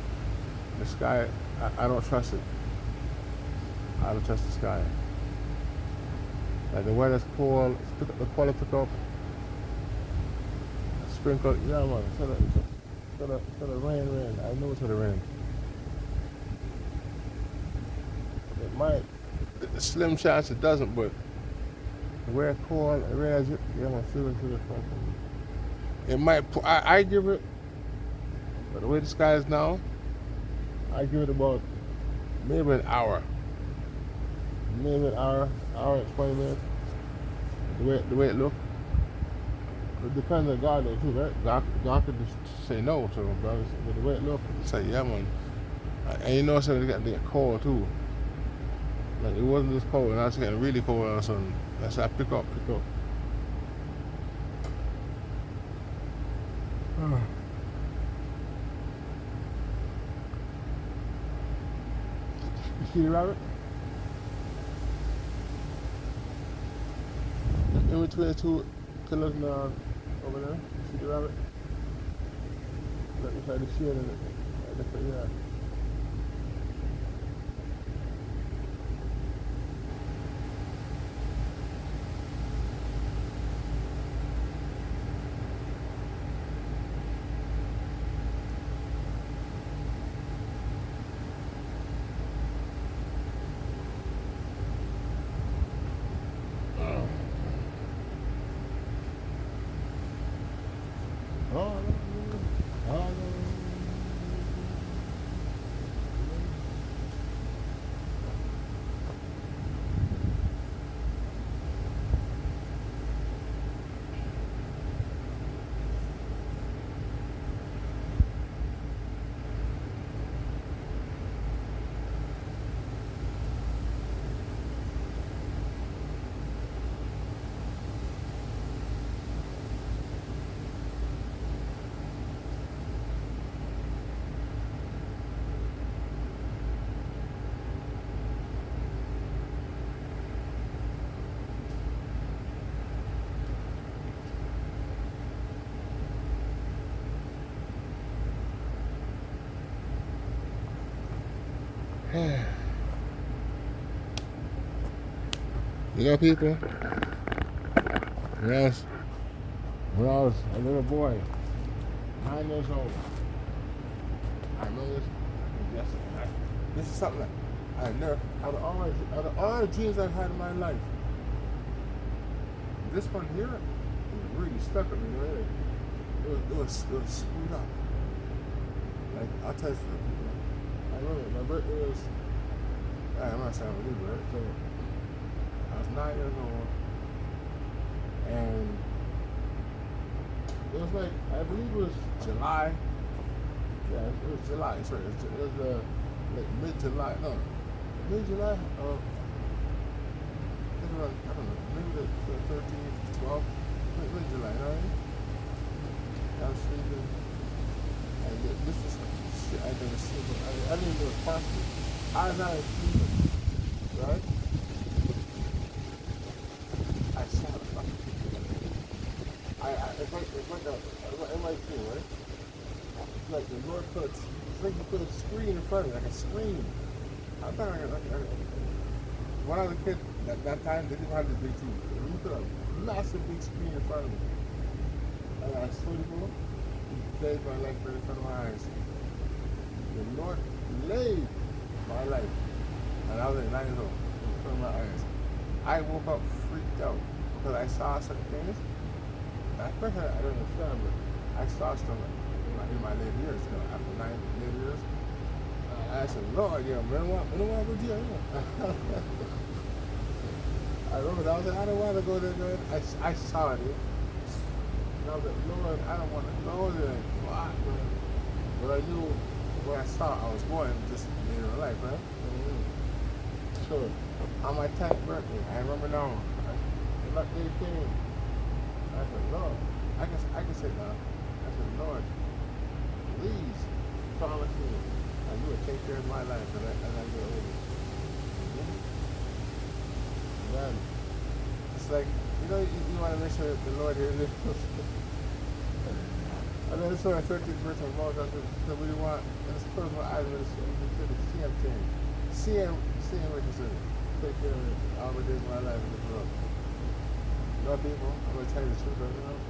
the sky. I don't trust it. I don't trust the sky. Like the weather's cold, the quality pick up, sprinkle, yeah man, so the rain. I know it's gonna rain. It might, slim chance it doesn't, but the way it's cold, it rains it, yeah man, feel it to the front. It might, I give it, but the way the sky is now, I give it about maybe an hour. Maybe an hour and 20 minutes. The way it looks. It depends on God though too, right? God could just say no to him, but the way it looks, it's like, yeah man. And you know so it got cold too. Like it wasn't just cold, and I was getting really cold all of a sudden. That's how I pick up. You see the rabbit? In between the two pillars now over there. You see the rabbit? Look inside the shade in it. Yeah. Oh, you know, people, yes, when I was a little boy, 9 years old, I remember this. Yes, this is something that I never, out of all the dreams I've had in my life, this one here, it really stuck with me. You know? It was screwed up. Like, I'll tell you something. I remember my birthday was, I'm not saying I'm a right? So I was 9 years old, and It was like, I believe it was July. Yeah, it was July. Sorry, it was like mid-July. No, mid-July. I don't know. Maybe the 13th, 12th, mid-July. You know what I mean? I was sleeping, and this is shit I never seen. But I didn't even know it was possible. I was not sleeping, right? I saw the fucking. It's like MIT, right? It's like the Lord puts, it's like you put a screen in front of me, like a screen. I thought when I was a kid, that time they didn't have this big TV. You put a massive big screen in front of me. And I swear to God, he saved my life right in front of my eyes. The Lord laid my life. And I was like 9 years old, in front of my eyes. I woke up freaked out because I saw certain things. At first I don't understand, but I saw stuff in my later years, after 9 later years. I said, Lord, yeah, man, I don't want to go to jail. I remember that. I was like, I don't want to go there, man. I saw it. And I was like, Lord, I don't want to go there. Fuck, man. But I knew when I saw I was going just later in life, right? So, on my 10th birthday, I remember now, when that day came, I said, Lord, I can say that. I said, Lord, please promise me that you will take care of my life as I get older. Then, it's like, you want to make sure that the Lord hears it. And then it's my 13th birthday, my mom said, what do you want? And it's closed my eyes and it's the CM thing. CM reconsider. Take care of it. All the days of my life in this world. You know, people, I'm going to tell you the truth right now.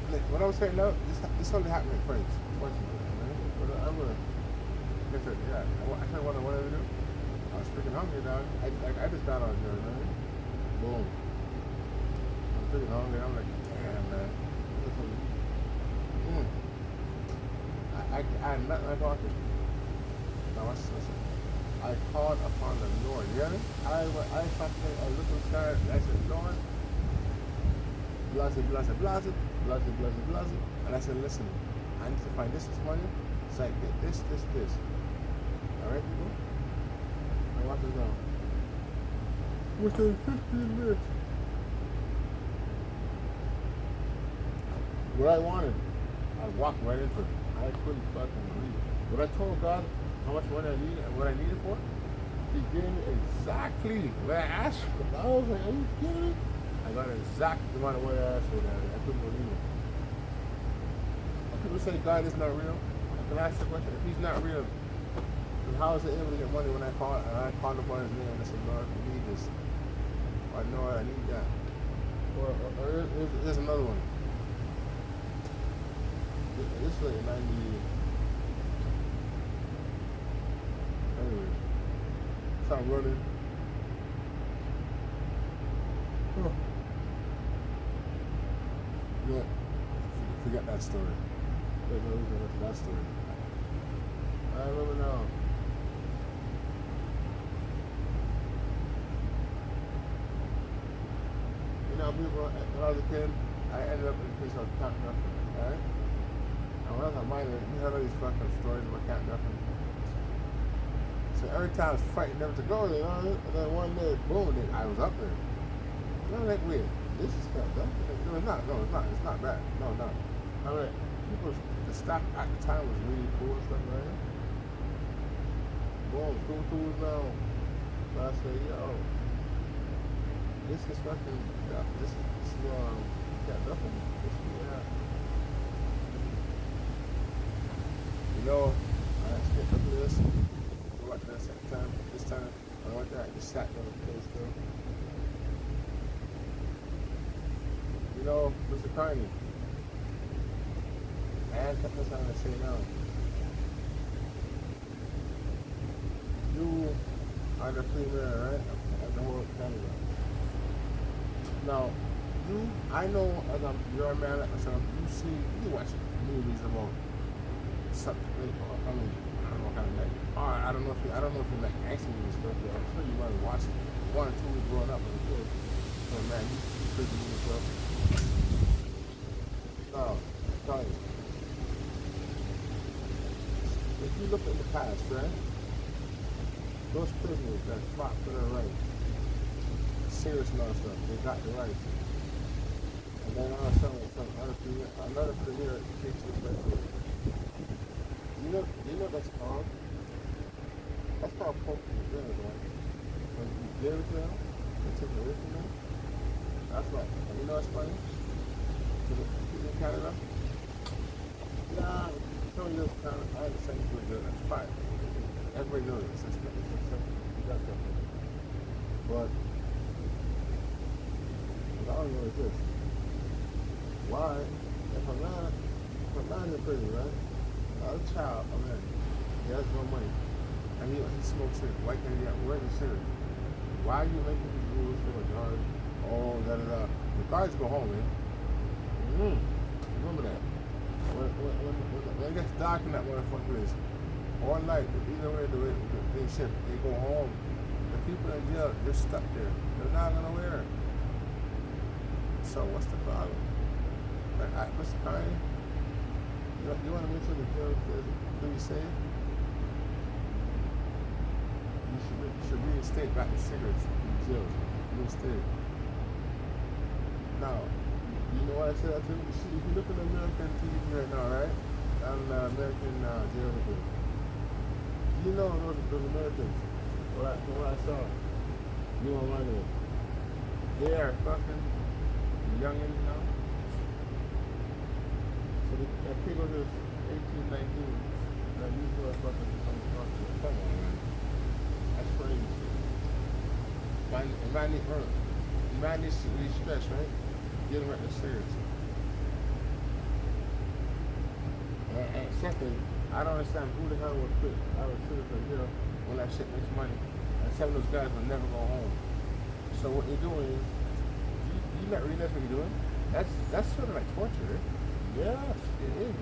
Like what I was saying now, this only happened in France, fortunately, right? But I'm going to, I said, yeah, I said what I wanted to do. I was freaking hungry, dog. I just got on there, right? Boom. I'm freaking hungry. I'm like, damn, man. I had nothing in my pocket. Now, listen. I called upon the Lord. You hear me? I fucking a little scared. I said, Lord, blase, blase, blase, blase, blase, blase. And I said, listen, I need to find this money. So I get this. Alright, people? Now watch this now. Within 15 minutes. What I wanted, I walked right into it. I couldn't fucking believe it. When I told God how much money I needed and what I needed for, He gave me exactly what I asked for. I was like, are you kidding me? I got an exact amount of money I asked for that. I couldn't believe it. When people say God is not real, I can ask the question, if He's not real, then how is it able to get money when I called upon His name and I said, Lord, I need this. Or no, I need that. Or there's another one. This is like 90. Anyway, so I'm running. Oh. Yeah, forget that story. There's no reason for that story. I remember now. People, when I was a kid, I ended up in a place called Camp Nuffin, right? And when I was a minor, you heard all these fucking stories about Camp Nuffin. So every time I was fighting never to go there, and then one day, boom, I was up there. And I'm like, wait, this is Camp Nuffin? No, it's not bad. No. I'm like, the staff at the time was really cool and stuff, right? Boom, cool now. So I said, yo, this is fucking, this is Camp Nuffin. Yeah. I skipped up this, go back to that second time. This time, I went there, I just sat down and played still. Mr. Carney, I had something to say now. You are the premier, right, of the whole Canada. Now, I know you're a man like myself, you watch movies about something, I don't know what kind of like, I don't know if you like action movies and stuff, but I'm sure you might have watched one or two growing up as a kid. So man, you could do yourself. Now, tell you, if you look at the past, right? Those prisoners that fought for their rights, serious law stuff, they got the rights. And then all of a sudden, another premier takes the president. You know what that's called? That's called poking the bear, right? When you give it to them, they take it away from them. That's right. And you know what's funny? To the people in Canada, yeah, some of those kind of, I understand you do it, that's fine. Everybody knows it. It's just you got something. But what I don't know is this. Why, if a man in prison, right? A child, a man, he has no money, and he smokes cigarettes. Why can't he get where's the cigarettes? Why are you making these rules for the guards? Oh, da da da. The guards go home, man. Remember that. When it gets dark in that motherfucker place, all night, either way they shift, they go home. The people in jail, they're stuck there. They're not gonna wear it. So what's the problem? Like, Mr. Kanye, you want to make sure the jail is pretty safe? You should reinstate back the cigarettes in jails. Reinstate. Now, you know what I said? If you look at American TV right now, right? And American jail report. You know those Americans. From what I saw, you know what I mean? They are fucking youngins now. So that kid was just 18, 19. Now these motherfuckers are coming across the come on, man. That's crazy. Man needs to really stress, right? Get him right to serious. And second, I don't understand who the hell would put our citizen here when that shit makes money. And some of those guys will never go home. So what you're doing is, you not realize what you're doing? That's sort of like torture, right? Yes, it is.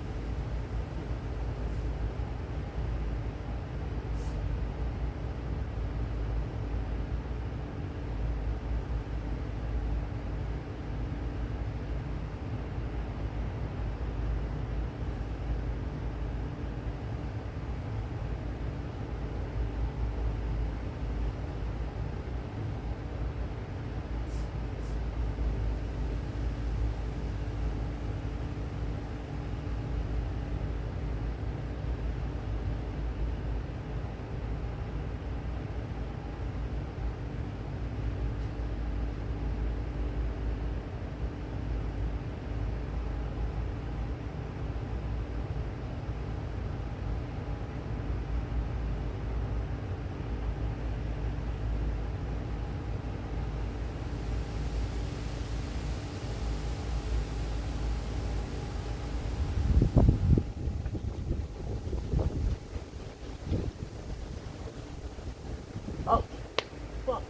Oh, fuck.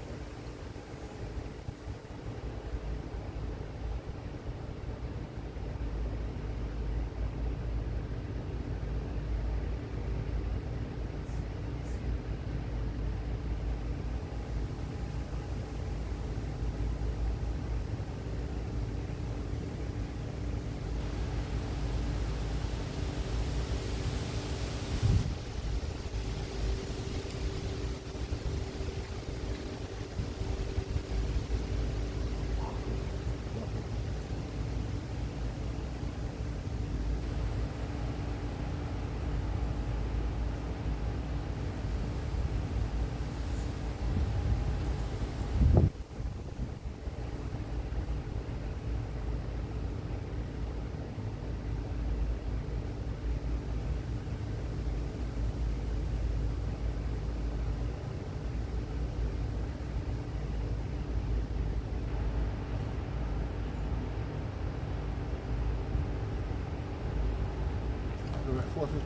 We're at 450.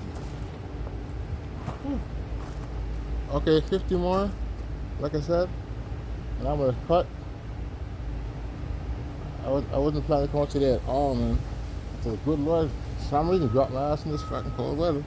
Okay, 50 more, like I said, and I'm gonna cut. I wasn't planning to come out today at all, man. So the good Lord, for some reason, dropped my ass in this fucking cold weather.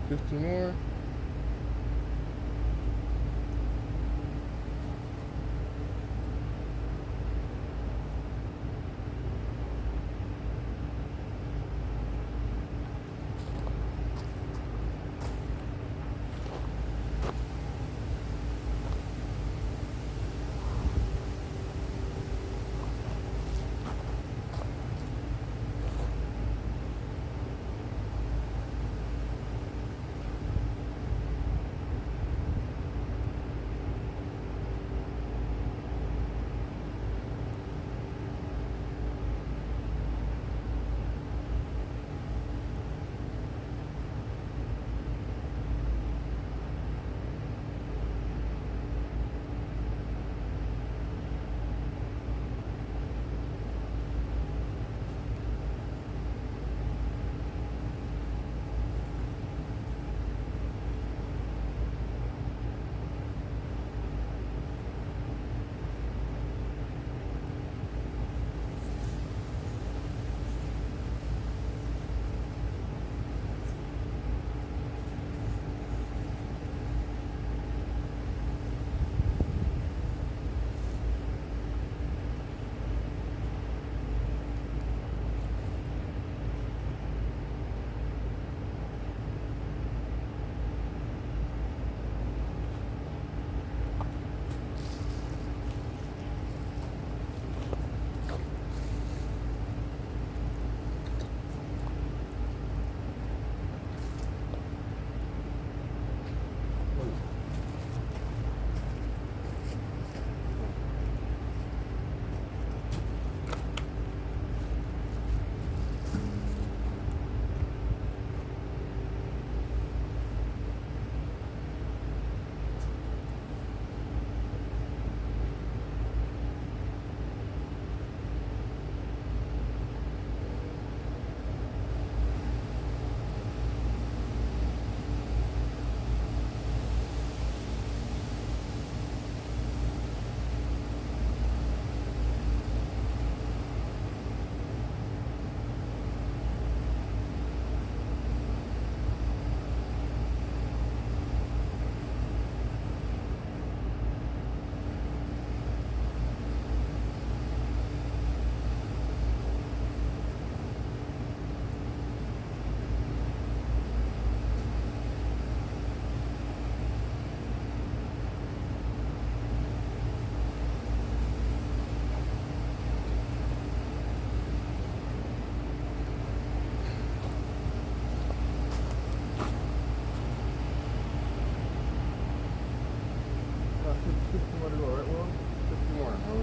50 more.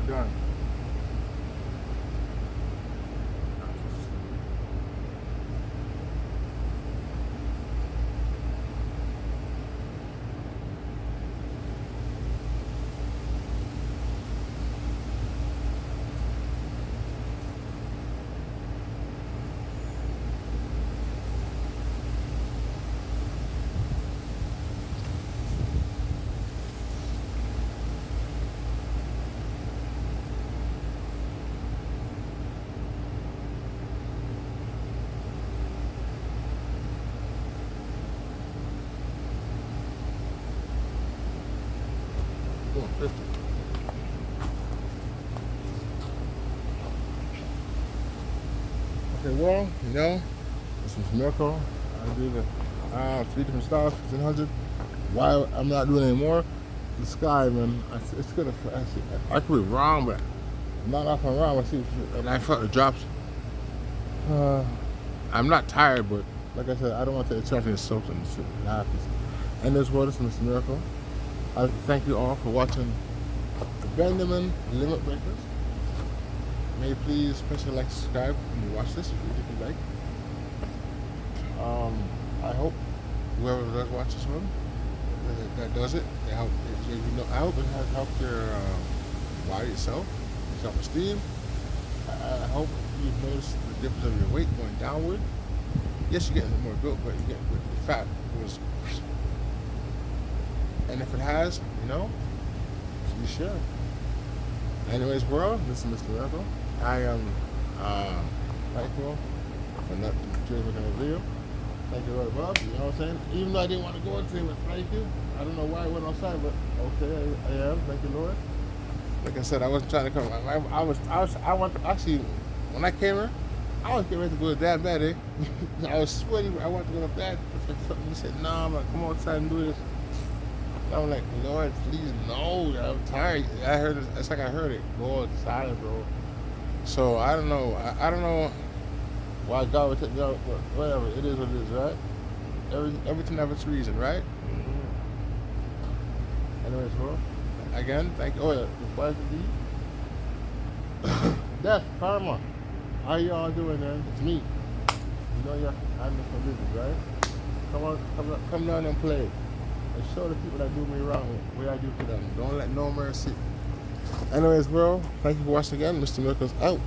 Done. Boom, 50. Okay, well, you know, this was miracle. I did 3 different styles, 1500. Why I'm not doing it anymore? The sky, man, it's gonna. I could be wrong, but I'm not off and wrong. I see, and I felt the drops. Uh, I'm not tired, but like I said, I don't want to take a chance in soaps and it happens. And this was Mr. Miracle. I thank you all for watching the Benjamin Limit Breakers. May you please press the like, subscribe when you watch this if you like. I hope whoever does watch this one that does it, I hope it has helped your body itself, self-esteem. I hope you've noticed the difference of your weight going downward. Yes, you're getting more built, but you're getting the fat was. And if it has, you share. Anyways, world, this is Mr. Rebel. I am thankful for not making a video. Thank you, Lord, Bob. You know what I'm saying? Even though I didn't want to go today, but thank you. I don't know why I went outside, but okay, I am. Thank you, Lord. Like I said, I wasn't trying to come. I want actually when I came here, I was getting ready to go to that bad, eh? I was sweating. I wanted to go to bed. He said, "No, I'm like, come outside and do this." And I'm like, Lord, please, no. I'm tired. I heard it. It's like I heard it. Go outside, bro. So I don't know. I don't know why God would take me out. But whatever. It is what it is, right? Everything has its reason, right? Anyways, bro. Again, thank you. Oh yeah, before I leave, Death, Karma. How y'all doing, man? It's me. You know you're handling some business, right? Come down and play. And show the people that do me wrong what I do to them. Don't let no mercy. Anyways, bro, thank you for watching again. Mr. Milkers out.